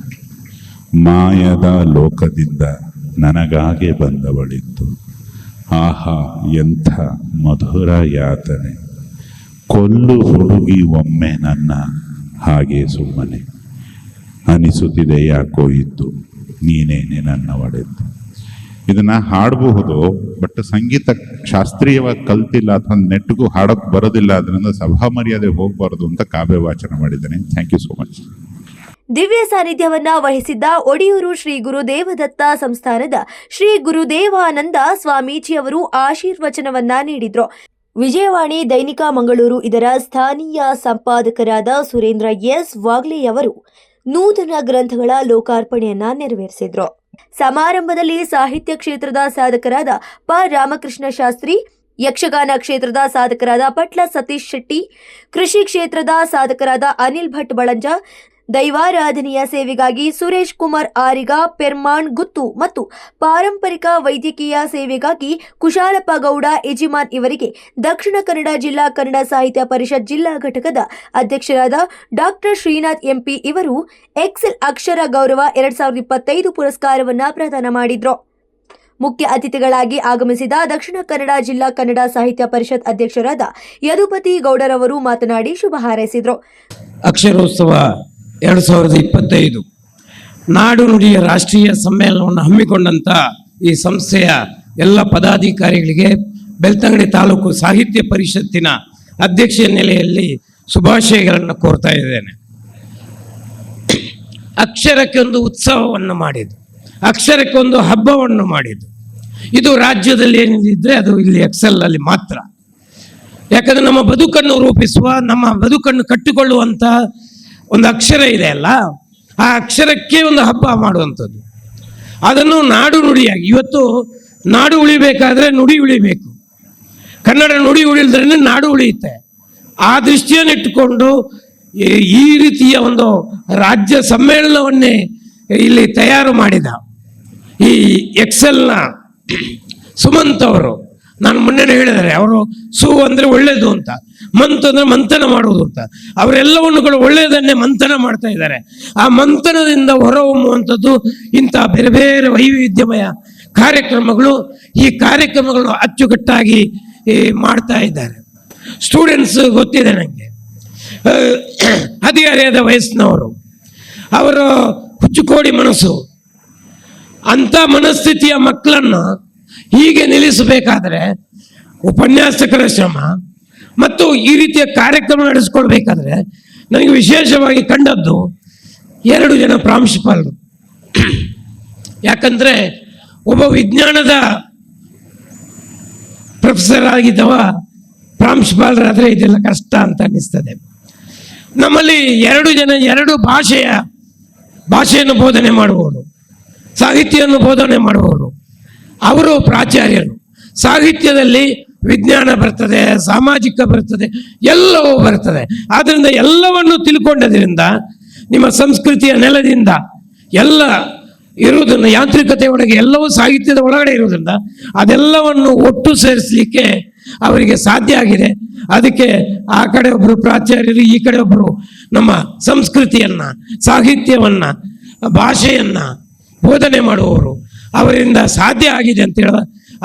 ಮಾಯದ ಲೋಕದಿಂದ ನನಗಾಗೆ ಬಂದವಳಿತ್ತು. ಆಹಾ ಎಂಥ ಮಧುರ ಯಾತನೆ, ಕೊಲ್ಲು ಹುಡುಗಿ ಒಮ್ಮೆ ನನ್ನ ಹಾಗೆ ಸುಮ್ಮನೆ. ಅನಿಸುತ್ತಿದೆ ಯಾಕೋ ಇದ್ದು ನೀನೇನೆ ನನ್ನ ಒಡೆದು. ಇದನ್ನ ಹಾಡಬಹುದು, ಬಟ್ ಸಂಗೀತ ಶಾಸ್ತ್ರೀಯವಾಗಿ ಕಲ್ತಿಲ್ಲ ಅಥವಾ ನೆಟ್ಗೂ ಹಾಡೋಕೆ ಬರೋದಿಲ್ಲ. ಅದರಿಂದ ಸಭಾ ಮರ್ಯಾದೆ ಹೋಗಬಾರದು ಅಂತ ಕಾವ್ಯ ವಾಚನ ಮಾಡಿದ್ದೇನೆ. Thank you so much. ದಿವ್ಯ ಸಾನ್ನಿಧ್ಯವನ್ನ ವಹಿಸಿದ್ದ ಒಡಿಯೂರು ಶ್ರೀ ಗುರುದೇವದತ್ತ ಸಂಸ್ಥಾನದ ಶ್ರೀ ಗುರುದೇವಾನಂದ ಸ್ವಾಮೀಜಿಯವರು ಆಶೀರ್ವಚನವನ್ನ ನೀಡಿದ್ರು. ವಿಜಯವಾಣಿ ದೈನಿಕ ಮಂಗಳೂರು ಇದರ ಸ್ಥಾನೀಯ ಸಂಪಾದಕರಾದ ಸುರೇಂದ್ರ ಎಸ್ ವಾಗ್ಲೆಯವರು ನೂತನ ಗ್ರಂಥಗಳ ಲೋಕಾರ್ಪಣೆಯನ್ನ ನೆರವೇರಿಸಿದ್ರು. ಸಮಾರಂಭದಲ್ಲಿ ಸಾಹಿತ್ಯ ಕ್ಷೇತ್ರದ ಸಾಧಕರಾದ ಪ ರಾಮಕೃಷ್ಣ ಶಾಸ್ತ್ರಿ, ಯಕ್ಷಗಾನ ಕ್ಷೇತ್ರದ ಸಾಧಕರಾದ ಪಟ್ಲ ಸತೀಶ್ ಶೆಟ್ಟಿ, ಕೃಷಿ ಕ್ಷೇತ್ರದ ಸಾಧಕರಾದ ಅನಿಲ್ ಭಟ್ ಬಳಂಜ, ದೈವಾರಾಧನೆಯ ಸೇವೆಗಾಗಿ ಸುರೇಶ್ ಕುಮಾರ್ ಆರಿಗ ಪೆರ್ಮಾಣ್ ಗುತ್ತು ಮತ್ತು ಪಾರಂಪರಿಕ ವೈದ್ಯಕೀಯ ಸೇವೆಗಾಗಿ ಕುಶಾಲಪ್ಪ ಗೌಡ ಯಜಮಾನ್ ಇವರಿಗೆ ದಕ್ಷಿಣ ಕನ್ನಡ ಜಿಲ್ಲಾ ಕನ್ನಡ ಸಾಹಿತ್ಯ ಪರಿಷತ್ ಜಿಲ್ಲಾ ಘಟಕದ ಅಧ್ಯಕ್ಷರಾದ ಡಾಕ್ಟರ್ ಶ್ರೀನಾಥ್ ಎಂಪಿ ಇವರು ಎಕ್ಸೆಲ್ ಅಕ್ಷರ ಗೌರವ 2025 ಪುರಸ್ಕಾರವನ್ನ ಪ್ರದಾನ ಮಾಡಿದ್ರು. ಮುಖ್ಯ ಅತಿಥಿಗಳಾಗಿ ಆಗಮಿಸಿದ ದಕ್ಷಿಣ ಕನ್ನಡ ಜಿಲ್ಲಾ ಕನ್ನಡ ಸಾಹಿತ್ಯ ಪರಿಷತ್ ಅಧ್ಯಕ್ಷರಾದ ಯದುಪತಿ ಗೌಡರವರು ಮಾತನಾಡಿ ಶುಭ ಹಾರೈಸಿದರು. ಅಕ್ಷರೋತ್ಸವ 2025 ನಾಡು ನುಡಿಯ ರಾಷ್ಟ್ರೀಯ ಸಮ್ಮೇಳನವನ್ನು ಹಮ್ಮಿಕೊಂಡಂಥ ಈ ಸಂಸ್ಥೆಯ ಎಲ್ಲ ಪದಾಧಿಕಾರಿಗಳಿಗೆ ಬೆಳ್ತಂಗಡಿ ತಾಲೂಕು ಸಾಹಿತ್ಯ ಪರಿಷತ್ತಿನ ಅಧ್ಯಕ್ಷ ನೆಲೆಯಲ್ಲಿ ಶುಭಾಶಯಗಳನ್ನು ಕೋರ್ತಾ ಇದ್ದೇನೆ. ಅಕ್ಷರಕ್ಕೆ ಒಂದು ಉತ್ಸವವನ್ನು ಮಾಡಿದ್ದು, ಅಕ್ಷರಕ್ಕೆ ಒಂದು ಹಬ್ಬವನ್ನು ಮಾಡಿದ್ದು. ಇದು ರಾಜ್ಯದಲ್ಲಿ ಏನಿದ್ರೆ ಅದು ಇಲ್ಲಿ ಎಕ್ಸೆಲ್ ಅಲ್ಲಿ ಮಾತ್ರ. ಯಾಕಂದ್ರೆ ನಮ್ಮ ಬದುಕನ್ನು ರೂಪಿಸುವ, ನಮ್ಮ ಬದುಕನ್ನು ಕಟ್ಟಿಕೊಳ್ಳುವಂತ ಒಂದು ಅಕ್ಷರ ಇದೆ ಅಲ್ಲ, ಆ ಅಕ್ಷರಕ್ಕೆ ಒಂದು ಹಬ್ಬ ಮಾಡುವಂಥದ್ದು. ಅದನ್ನು ನಾಡು ನುಡಿಯಾಗಿ, ಇವತ್ತು ನಾಡು ಉಳಿಬೇಕಾದ್ರೆ ನುಡಿ ಉಳಿಬೇಕು. ಕನ್ನಡ ನುಡಿ ಉಳಿಲ್ದ್ರೆ ನಾಡು ಉಳಿಯುತ್ತೆ. ಆ ದೃಷ್ಟಿಯನ್ನು ಇಟ್ಟುಕೊಂಡು ಈ ರೀತಿಯ ಒಂದು ರಾಜ್ಯ ಸಮ್ಮೇಳನವನ್ನೇ ಇಲ್ಲಿ ತಯಾರು ಮಾಡಿದ ಈ ಎಕ್ಸೆಲ್ನ ಸುಮಂತ್ ಅವರು, ನಾನು ಮೊನ್ನೆ ಹೇಳಿದ್ದಾರೆ, ಅವರು ಅಂದರೆ ಒಳ್ಳೇದು ಅಂತ, ಮಂತ್ ಅಂದರೆ ಮಂಥನ ಮಾಡುವುದು ಅಂತ. ಅವರೆಲ್ಲವನ್ನು ಒಳ್ಳೆಯದನ್ನೇ ಮಂಥನ ಮಾಡ್ತಾ ಇದ್ದಾರೆ. ಆ ಮಂಥನದಿಂದ ಹೊರಹೊಮ್ಮುವಂಥದ್ದು ಇಂಥ ಬೇರೆ ಬೇರೆ ವೈವಿಧ್ಯಮಯ ಕಾರ್ಯಕ್ರಮಗಳು. ಈ ಕಾರ್ಯಕ್ರಮಗಳನ್ನು ಅಚ್ಚುಕಟ್ಟಾಗಿ ಮಾಡ್ತಾ ಇದ್ದಾರೆ. ಸ್ಟೂಡೆಂಟ್ಸ್ ಗೊತ್ತಿದೆ ನನಗೆ, ಹದಿಹರೆಯದ ವಯಸ್ಸಿನವರು, ಅವರ ಹುಚ್ಚುಕೋಡಿ ಮನಸ್ಸು, ಅಂಥ ಮನಸ್ಥಿತಿಯ ಮಕ್ಕಳನ್ನು ಹೀಗೆ ನಿಲ್ಲಿಸಬೇಕಾದ್ರೆ ಉಪನ್ಯಾಸಕರ ಶ್ರಮ ಮತ್ತು ಈ ರೀತಿಯ ಕಾರ್ಯಕ್ರಮ ನಡೆಸ್ಕೊಳ್ಬೇಕಾದ್ರೆ ನನಗೆ ವಿಶೇಷವಾಗಿ ಕಂಡದ್ದು 2 ಜನ ಪ್ರಾಂಶುಪಾಲರು. ಯಾಕಂದ್ರೆ ಒಬ್ಬ ವಿಜ್ಞಾನದ ಪ್ರೊಫೆಸರ್ ಆಗಿದ್ದವ ಪ್ರಾಂಶುಪಾಲರಾದರೆ ಇದೆಲ್ಲ ಕಷ್ಟ ಅಂತ ಅನ್ನಿಸ್ತದೆ. ನಮ್ಮಲ್ಲಿ 2 ಜನ 2 ಭಾಷೆಯನ್ನು ಬೋಧನೆ ಮಾಡುವವರು, ಸಾಹಿತ್ಯವನ್ನು ಬೋಧನೆ ಮಾಡುವವರು, ಅವರು ಪ್ರಾಚಾರ್ಯರು. ಸಾಹಿತ್ಯದಲ್ಲಿ ವಿಜ್ಞಾನ ಬರ್ತದೆ, ಸಾಮಾಜಿಕ ಬರ್ತದೆ, ಎಲ್ಲವೂ ಬರ್ತದೆ. ಆದ್ದರಿಂದ ಎಲ್ಲವನ್ನು ತಿಳ್ಕೊಂಡದ್ರಿಂದ ನಿಮ್ಮ ಸಂಸ್ಕೃತಿಯ ನೆಲದಿಂದ ಎಲ್ಲ ಇರುವುದನ್ನು, ಯಾಂತ್ರಿಕತೆ ಒಳಗೆ ಎಲ್ಲವೂ ಸಾಹಿತ್ಯದ ಒಳಗಡೆ ಇರುವುದರಿಂದ ಅದೆಲ್ಲವನ್ನು ಒಟ್ಟು ಸೇರಿಸಲಿಕ್ಕೆ ಅವರಿಗೆ ಸಾಧ್ಯ ಆಗಿದೆ. ಅದಕ್ಕೆ ಆ ಕಡೆ ಒಬ್ಬರು ಪ್ರಾಚಾರ್ಯರು, ಈ ಕಡೆ ಒಬ್ಬರು ನಮ್ಮ ಸಂಸ್ಕೃತಿಯನ್ನ, ಸಾಹಿತ್ಯವನ್ನ, ಭಾಷೆಯನ್ನ ಬೋಧನೆ ಮಾಡುವವರು, ಅವರಿಂದ ಸಾಧ್ಯ ಆಗಿದೆ ಅಂತ ಹೇಳ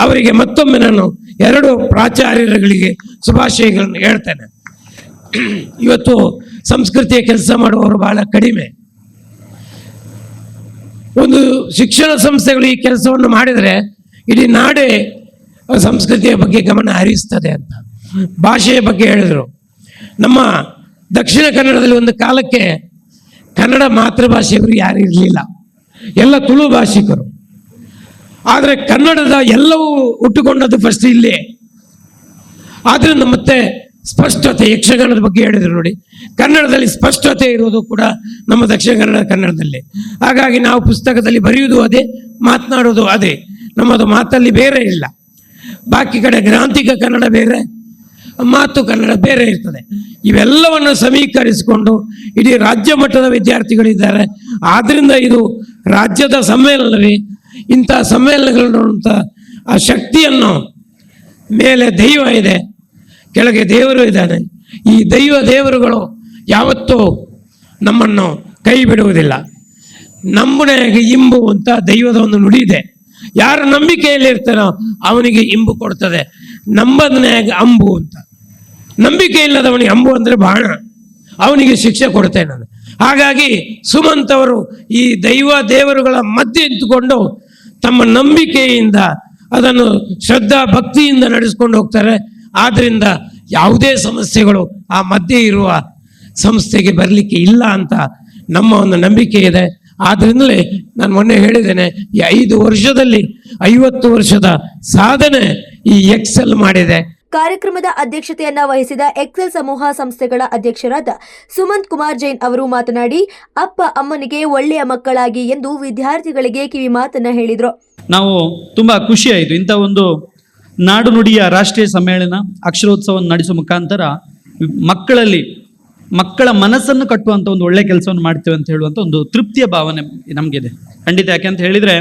ಅವರಿಗೆ ಮತ್ತೊಮ್ಮೆ ನಾನು 2 ಪ್ರಾಚಾರ್ಯರುಗಳಿಗೆ ಶುಭಾಶಯಗಳನ್ನು ಹೇಳ್ತೇನೆ. ಇವತ್ತು ಸಂಸ್ಕೃತಿಯ ಕೆಲಸ ಮಾಡುವವರು ಬಹಳ ಕಡಿಮೆ. ಒಂದು ಶಿಕ್ಷಣ ಸಂಸ್ಥೆಗಳು ಈ ಕೆಲಸವನ್ನು ಮಾಡಿದರೆ ಇಡೀ ನಾಡೇ ಸಂಸ್ಕೃತಿಯ ಬಗ್ಗೆ ಗಮನ ಹರಿಸ್ತದೆ ಅಂತ. ಭಾಷೆಯ ಬಗ್ಗೆ ಹೇಳಿದರು. ನಮ್ಮ ದಕ್ಷಿಣ ಕನ್ನಡದಲ್ಲಿ ಒಂದು ಕಾಲಕ್ಕೆ ಕನ್ನಡ ಮಾತೃಭಾಷೆಯವರು ಯಾರು ಇರಲಿಲ್ಲ, ಎಲ್ಲ ತುಳು ಭಾಷಿಕರು. ಆದರೆ ಕನ್ನಡದ ಎಲ್ಲವೂ ಹುಟ್ಟುಕೊಂಡದ್ದು ಫಸ್ಟ್ ಇಲ್ಲೇ. ಆದ್ರಿಂದ ಮತ್ತೆ ಸ್ಪಷ್ಟತೆ, ಯಕ್ಷಗಾನದ ಬಗ್ಗೆ ಹೇಳಿದ್ರು ನೋಡಿ, ಕನ್ನಡದಲ್ಲಿ ಸ್ಪಷ್ಟತೆ ಇರುವುದು ಕೂಡ ನಮ್ಮ ದಕ್ಷಿಣ ಕನ್ನಡದಲ್ಲಿ. ಹಾಗಾಗಿ ನಾವು ಪುಸ್ತಕದಲ್ಲಿ ಬರೆಯುವುದು ಅದೇ, ಮಾತನಾಡೋದು ಅದೇ. ನಮ್ಮದು ಮಾತಲ್ಲಿ ಬೇರೆ ಇಲ್ಲ. ಬಾಕಿ ಕಡೆ ಗ್ರಾಂಥಿಕ ಕನ್ನಡ ಬೇರೆ, ಮಾತು ಕನ್ನಡ ಬೇರೆ ಇರ್ತದೆ. ಇವೆಲ್ಲವನ್ನು ಸಮೀಕರಿಸಿಕೊಂಡು ಇಡೀ ರಾಜ್ಯ ಮಟ್ಟದ ವಿದ್ಯಾರ್ಥಿಗಳಿದ್ದಾರೆ. ಆದ್ರಿಂದ ಇದು ರಾಜ್ಯದ ಸಮ್ಮೇಳನವೇ. ಇಂಥ ಸಮ್ಮೇಳನಗಳಂತ ಆ ಶಕ್ತಿಯನ್ನು, ಮೇಲೆ ದೈವ ಇದೆ, ಕೆಳಗೆ ದೇವರು ಇದ್ದಾನೆ. ಈ ದೇವರುಗಳು ಯಾವತ್ತೂ ನಮ್ಮನ್ನು ಕೈ ಬಿಡುವುದಿಲ್ಲ. ನಂಬುನೆಗೆ ಇಂಬು ಅಂತ ದೈವದ ಒಂದು ನುಡಿ ಇದೆ. ಯಾರು ನಂಬಿಕೆಯಲ್ಲಿ ಇರ್ತಾನೋ ಅವನಿಗೆ ಇಂಬು ಕೊಡ್ತದೆ. ನಂಬದನೆಯಾಗ ಅಂಬು ಅಂತ. ನಂಬಿಕೆ ಇಲ್ಲದವನಿಗೆ ಅಂಬು ಅಂದ್ರೆ ಬಾಣ, ಅವನಿಗೆ ಶಿಕ್ಷೆ ಕೊಡ್ತೇನೆ ನಾನು. ಹಾಗಾಗಿ ಸುಮಂತ್ ಅವರು ಈ ದೇವರುಗಳ ಮಧ್ಯೆ ನಿಂತುಕೊಂಡು ತಮ್ಮ ನಂಬಿಕೆಯಿಂದ ಅದನ್ನು ಶ್ರದ್ಧಾ ಭಕ್ತಿಯಿಂದ ನಡೆಸ್ಕೊಂಡು ಹೋಗ್ತಾರೆ. ಆದ್ರಿಂದ ಯಾವುದೇ ಸಮಸ್ಯೆಗಳು ಆ ಮಧ್ಯೆ ಇರುವ ಸಂಸ್ಥೆಗೆ ಬರಲಿಕ್ಕೆ ಇಲ್ಲ ಅಂತ ನಮ್ಮ ಒಂದು ನಂಬಿಕೆ ಇದೆ. ಆದ್ರಿಂದಲೇ ನಾನು ಮೊನ್ನೆ ಹೇಳಿದ್ದೇನೆ, ಈ 5 ವರ್ಷದಲ್ಲಿ 50 ವರ್ಷದ ಸಾಧನೆ ಈ ಎಕ್ಸೆಲ್ ಮಾಡಿದೆ. ಕಾರ್ಯಕ್ರಮದ ಅಧ್ಯಕ್ಷತೆಯನ್ನ ವಹಿಸಿದ ಎಕ್ಸೆಲ್ ಸಮೂಹ ಸಂಸ್ಥೆಗಳ ಅಧ್ಯಕ್ಷರಾದ ಸುಮಂತ್ ಕುಮಾರ್ ಜೈನ್ ಅವರು ಮಾತನಾಡಿ, ಅಪ್ಪ ಅಮ್ಮನಿಗೆ ಒಳ್ಳೆಯ ಮಕ್ಕಳಾಗಿ ಎಂದು ವಿದ್ಯಾರ್ಥಿಗಳಿಗೆ ಕಿವಿ ಮಾತನ್ನ ಹೇಳಿದ್ರು. ನಾವು ತುಂಬಾ ಖುಷಿ ಆಯಿತು. ಇಂಥ ಒಂದು ನಾಡು ನುಡಿಯ ರಾಷ್ಟ್ರೀಯ ಸಮ್ಮೇಳನ ಅಕ್ಷರೋತ್ಸವವನ್ನು ನಡೆಸುವ ಮುಖಾಂತರ ಮಕ್ಕಳ ಮನಸ್ಸನ್ನು ಕಟ್ಟುವಂಥ ಒಂದು ಒಳ್ಳೆ ಕೆಲಸವನ್ನು ಮಾಡ್ತೇವೆ ಅಂತ ಹೇಳುವಂಥ ಒಂದು ತೃಪ್ತಿಯ ಭಾವನೆ ನಮಗಿದೆ ಖಂಡಿತ. ಯಾಕೆ ಅಂತ ಹೇಳಿದ್ರೆ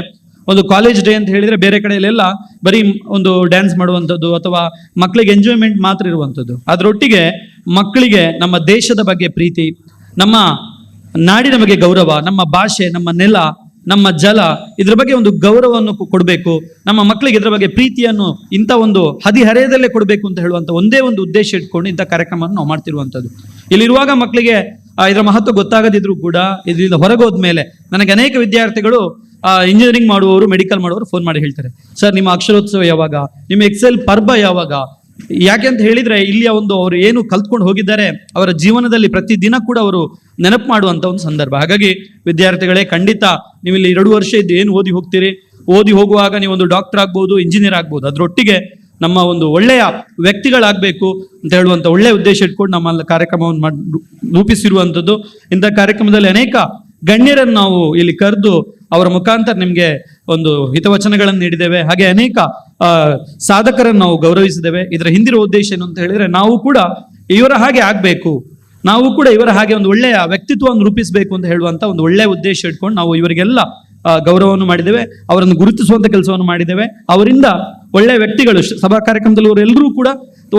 ಒಂದು ಕಾಲೇಜ್ ಡೇ ಅಂತ ಹೇಳಿದ್ರೆ ಬೇರೆ ಕಡೆಯಲ್ಲೆಲ್ಲ ಬರೀ ಒಂದು ಡ್ಯಾನ್ಸ್ ಮಾಡುವಂಥದ್ದು ಅಥವಾ ಮಕ್ಕಳಿಗೆ ಎಂಜಾಯ್ಮೆಂಟ್ ಮಾತ್ರ ಇರುವಂಥದ್ದು. ಅದರೊಟ್ಟಿಗೆ ಮಕ್ಕಳಿಗೆ ನಮ್ಮ ದೇಶದ ಬಗ್ಗೆ ಪ್ರೀತಿ, ನಮ್ಮ ನಾಡಿನ ಬಗ್ಗೆ ಗೌರವ, ನಮ್ಮ ಭಾಷೆ, ನಮ್ಮ ನೆಲ, ನಮ್ಮ ಜಲ, ಇದ್ರ ಬಗ್ಗೆ ಒಂದು ಗೌರವವನ್ನು ಕೊಡಬೇಕು. ನಮ್ಮ ಮಕ್ಕಳಿಗೆ ಇದ್ರ ಬಗ್ಗೆ ಪ್ರೀತಿಯನ್ನು ಇಂಥ ಒಂದು ಹದಿಹರೆಯದಲ್ಲೇ ಕೊಡಬೇಕು ಅಂತ ಹೇಳುವಂಥ ಒಂದೇ ಒಂದು ಉದ್ದೇಶ ಇಟ್ಕೊಂಡು ಇಂಥ ಕಾರ್ಯಕ್ರಮವನ್ನು ನಾವು ಮಾಡ್ತಿರುವಂಥದ್ದು. ಇಲ್ಲಿರುವಾಗ ಮಕ್ಕಳಿಗೆ ಇದರ ಮಹತ್ವ ಗೊತ್ತಾಗದಿದ್ರು ಕೂಡ ಇದರಿಂದ ಹೊರಗೋದ್ಮೇಲೆ ನನಗೆ ಅನೇಕ ವಿದ್ಯಾರ್ಥಿಗಳು ಇಂಜಿನಿಯರಿಂಗ್ ಮಾಡುವವರು, ಮೆಡಿಕಲ್ ಮಾಡುವವರು ಫೋನ್ ಮಾಡಿ ಹೇಳ್ತಾರೆ, ಸರ್ ನಿಮ್ಮ ಅಕ್ಷರೋತ್ಸವ ಯಾವಾಗ, ನಿಮ್ಮ ಎಕ್ಸೆಲ್ ಪರ್ಬ ಯಾವಾಗ? ಯಾಕೆ ಅಂತ ಹೇಳಿದ್ರೆ ಇಲ್ಲಿಯ ಒಂದು ಅವರು ಏನು ಕಲ್ತ್ಕೊಂಡು ಹೋಗಿದ್ದಾರೆ ಅವರ ಜೀವನದಲ್ಲಿ ಪ್ರತಿದಿನ ಕೂಡ ಅವರು ನೆನಪು ಮಾಡುವಂತ ಒಂದು ಸಂದರ್ಭ. ಹಾಗಾಗಿ ವಿದ್ಯಾರ್ಥಿಗಳೇ, ಖಂಡಿತ ನೀವು ಇಲ್ಲಿ 2 ವರ್ಷ ಇದ್ದು ಏನು ಓದಿ ಹೋಗ್ತೀರಿ, ಓದಿ ಹೋಗುವಾಗ ನೀವೊಂದು ಡಾಕ್ಟರ್ ಆಗ್ಬೋದು, ಇಂಜಿನಿಯರ್ ಆಗ್ಬೋದು, ಅದರೊಟ್ಟಿಗೆ ನಮ್ಮ ಒಂದು ಒಳ್ಳೆಯ ವ್ಯಕ್ತಿಗಳಾಗಬೇಕು ಅಂತ ಹೇಳುವಂಥ ಒಳ್ಳೆಯ ಉದ್ದೇಶ ಇಟ್ಕೊಂಡು ನಮ್ಮ ಕಾರ್ಯಕ್ರಮವನ್ನು ರೂಪಿಸಿರುವಂಥದ್ದು. ಇಂಥ ಕಾರ್ಯಕ್ರಮದಲ್ಲಿ ಅನೇಕ ಗಣ್ಯರನ್ನು ನಾವು ಇಲ್ಲಿ ಕರೆದು ಅವರ ಮುಖಾಂತರ ನಿಮಗೆ ಒಂದು ಹಿತವಚನಗಳನ್ನು ನೀಡಿದ್ದೇವೆ. ಹಾಗೆ ಅನೇಕ ಸಾಧಕರನ್ನು ನಾವು ಗೌರವಿಸಿದ್ದೇವೆ. ಇದರ ಹಿಂದಿರುವ ಉದ್ದೇಶ ಏನು ಅಂತ ಹೇಳಿದ್ರೆ ನಾವು ಕೂಡ ಇವರ ಹಾಗೆ ಆಗಬೇಕು, ನಾವು ಕೂಡ ಇವರ ಹಾಗೆ ಒಂದು ಒಳ್ಳೆಯ ವ್ಯಕ್ತಿತ್ವವನ್ನು ರೂಪಿಸಬೇಕು ಅಂತ ಹೇಳುವಂತ ಒಂದು ಒಳ್ಳೆಯ ಉದ್ದೇಶ ಇಟ್ಕೊಂಡು ನಾವು ಇವರಿಗೆಲ್ಲ ಗೌರವವನ್ನು ಮಾಡಿದ್ದೇವೆ, ಅವರನ್ನು ಗುರುತಿಸುವಂತ ಕೆಲಸವನ್ನು ಮಾಡಿದ್ದೇವೆ. ಅವರಿಂದ ಒಳ್ಳೆಯ ವ್ಯಕ್ತಿಗಳು ಸಭಾ ಕಾರ್ಯಕ್ರಮದಲ್ಲಿ ಅವರೆಲ್ಲರೂ ಕೂಡ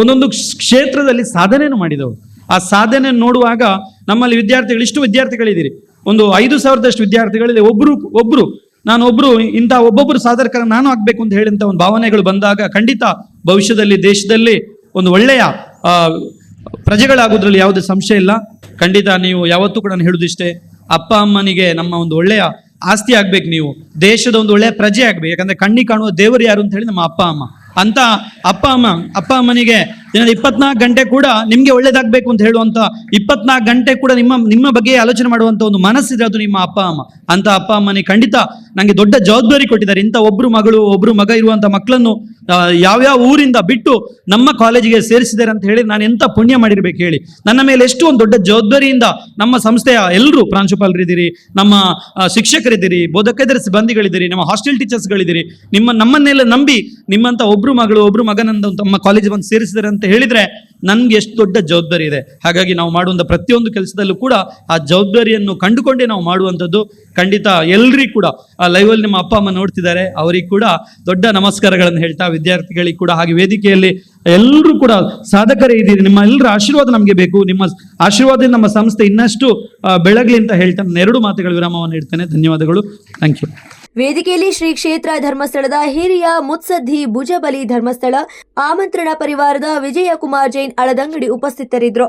ಒಂದೊಂದು ಕ್ಷೇತ್ರದಲ್ಲಿ ಸಾಧನೆಯನ್ನು ಮಾಡಿದವರು. ಆ ಸಾಧನೆಯನ್ನು ನೋಡುವಾಗ ನಮ್ಮಲ್ಲಿ ವಿದ್ಯಾರ್ಥಿಗಳು, ಇಷ್ಟು ವಿದ್ಯಾರ್ಥಿಗಳಿದ್ದೀರಿ, ಒಂದು 5,000ದಷ್ಟು ವಿದ್ಯಾರ್ಥಿಗಳಲ್ಲಿ ಒಬ್ರು ಇಂಥ ಒಬ್ಬೊಬ್ಬರು ಸಾಧಕರ ನಾನು ಆಗ್ಬೇಕು ಅಂತ ಹೇಳಿದಂತ ಒಂದು ಭಾವನೆಗಳು ಬಂದಾಗ ಖಂಡಿತ ಭವಿಷ್ಯದಲ್ಲಿ ದೇಶದಲ್ಲಿ ಒಂದು ಒಳ್ಳೆಯ ಪ್ರಜೆಗಳಾಗೋದ್ರಲ್ಲಿ ಯಾವುದೇ ಸಂಶಯ ಇಲ್ಲ. ಖಂಡಿತ ನೀವು ಯಾವತ್ತೂ ಕೂಡ ನಾನು ಹೇಳುದಿಷ್ಟೇ, ಅಪ್ಪ ಅಮ್ಮನಿಗೆ ನಮ್ಮ ಒಂದು ಒಳ್ಳೆಯ ಆಸ್ತಿ ಆಗ್ಬೇಕು, ನೀವು ದೇಶದ ಒಂದು ಒಳ್ಳೆಯ ಪ್ರಜೆ ಆಗ್ಬೇಕು. ಯಾಕಂದ್ರೆ ಕಣ್ಣಿಗೆ ಕಾಣುವ ದೇವರು ಯಾರು ಅಂತ ಹೇಳಿ ನಮ್ಮ ಅಪ್ಪ ಅಮ್ಮ. ಅಂತ ಅಪ್ಪ ಅಮ್ಮನಿಗೆ ದಿನದ 24 ಗಂಟೆ ಕೂಡ ನಿಮ್ಗೆ ಒಳ್ಳೇದಾಗ್ಬೇಕು ಅಂತ ಹೇಳುವಂತ 24 ಗಂಟೆ ಕೂಡ ನಿಮ್ಮ ಬಗ್ಗೆ ಆಲೋಚನೆ ಮಾಡುವಂತ ಒಂದು ಮನಸ್ಸಿದೆ, ಅದು ನಿಮ್ಮ ಅಪ್ಪ ಅಮ್ಮ. ಅಂತ ಅಪ್ಪ ಅಮ್ಮನಿಗೆ ಖಂಡಿತ ನಂಗೆ ದೊಡ್ಡ ಜವಾಬ್ದಾರಿ ಕೊಟ್ಟಿದ್ದಾರೆ. ಇಂಥ ಒಬ್ರು ಮಗ ಇರುವಂತ ಮಕ್ಕಳನ್ನು ಯಾವ್ಯಾವ ಊರಿಂದ ಬಿಟ್ಟು ನಮ್ಮ ಕಾಲೇಜಿಗೆ ಸೇರಿಸಿದ್ದಾರೆ ಅಂತ ಹೇಳಿ ನಾನು ಎಂತ ಪುಣ್ಯ ಮಾಡಿರ್ಬೇಕು ಹೇಳಿ. ನನ್ನ ಮೇಲೆ ಎಷ್ಟು ಒಂದು ದೊಡ್ಡ ಜವಾಬ್ದಾರಿಯಿಂದ ನಮ್ಮ ಸಂಸ್ಥೆಯ ಎಲ್ಲರೂ ಪ್ರಾಂಶುಪಾಲರಿದ್ದೀರಿ, ನಮ್ಮ ಶಿಕ್ಷಕರಿದ್ದೀರಿ, ಬೋಧಕೇತರ ಸಿಬ್ಬಂದಿಗಳಿದ್ದೀರಿ, ನಮ್ಮ ಹಾಸ್ಟೆಲ್ ಟೀಚರ್ಸ್ಗಳಿದ್ದೀರಿ, ನಮ್ಮನ್ನೆಲ್ಲ ನಂಬಿ ನಿಮ್ಮಂತ ಒಬ್ರು ಮಗನಂದ ನಮ್ಮ ಕಾಲೇಜ್ ಬಂದು ಸೇರಿಸಿದ್ದಾರೆ ಅಂತ ಹೇಳಿದ್ರೆ ನನ್ಗೆ ಎಷ್ಟು ದೊಡ್ಡ ಜವಾಬ್ದಾರಿ ಇದೆ. ಹಾಗಾಗಿ ನಾವು ಮಾಡುವಂತ ಪ್ರತಿಯೊಂದು ಕೆಲಸದಲ್ಲೂ ಕೂಡ ಆ ಜವಾಬ್ದಾರಿಯನ್ನು ಕಂಡುಕೊಂಡೇ ನಾವು ಮಾಡುವಂಥದ್ದು. ಖಂಡಿತ ಎಲ್ರಿಗೂ ಕೂಡ ಆ ಲೈವಲ್ಲಿ ನಿಮ್ಮ ಅಪ್ಪ ಅಮ್ಮ ನೋಡ್ತಿದ್ದಾರೆ, ಅವರಿಗೆ ಕೂಡ ದೊಡ್ಡ ನಮಸ್ಕಾರಗಳನ್ನು ಹೇಳ್ತಾ, ವಿದ್ಯಾರ್ಥಿಗಳಿಗೆ ಕೂಡ ಹಾಗೆ ವೇದಿಕೆಯಲ್ಲಿ ಎಲ್ಲರೂ ಕೂಡ ಸಾಧಕರೇ ಇದ್ದೀರಿ, ನಿಮ್ಮ ಎಲ್ಲರ ಆಶೀರ್ವಾದ ನಮಗೆ ಬೇಕು. ನಿಮ್ಮ ಆಶೀರ್ವಾದದಿಂದ ನಮ್ಮ ಸಂಸ್ಥೆ ಇನ್ನಷ್ಟು ಬೆಳಗಲಿ ಅಂತ ಹೇಳ್ತಾ ನಾನು 2 ಮಾತುಗಳ ವಿರಾಮವನ್ನು ಇಡ್ತೇನೆ. ಧನ್ಯವಾದಗಳು. Thank you. ವೇದಿಕೆಯಲ್ಲಿ ಶ್ರೀ ಕ್ಷೇತ್ರ ಧರ್ಮಸ್ಥಳದ ಹಿರಿಯ ಮುತ್ಸದ್ದಿ ಭುಜಬಲಿ ಧರ್ಮಸ್ಥಳ ಆಮಂತ್ರಣ ಪರಿವಾರದ ವಿಜಯಕುಮಾರ್ ಜೈನ್ ಅಳದಂಗಡಿ ಉಪಸ್ಥಿತರಿದ್ದರು.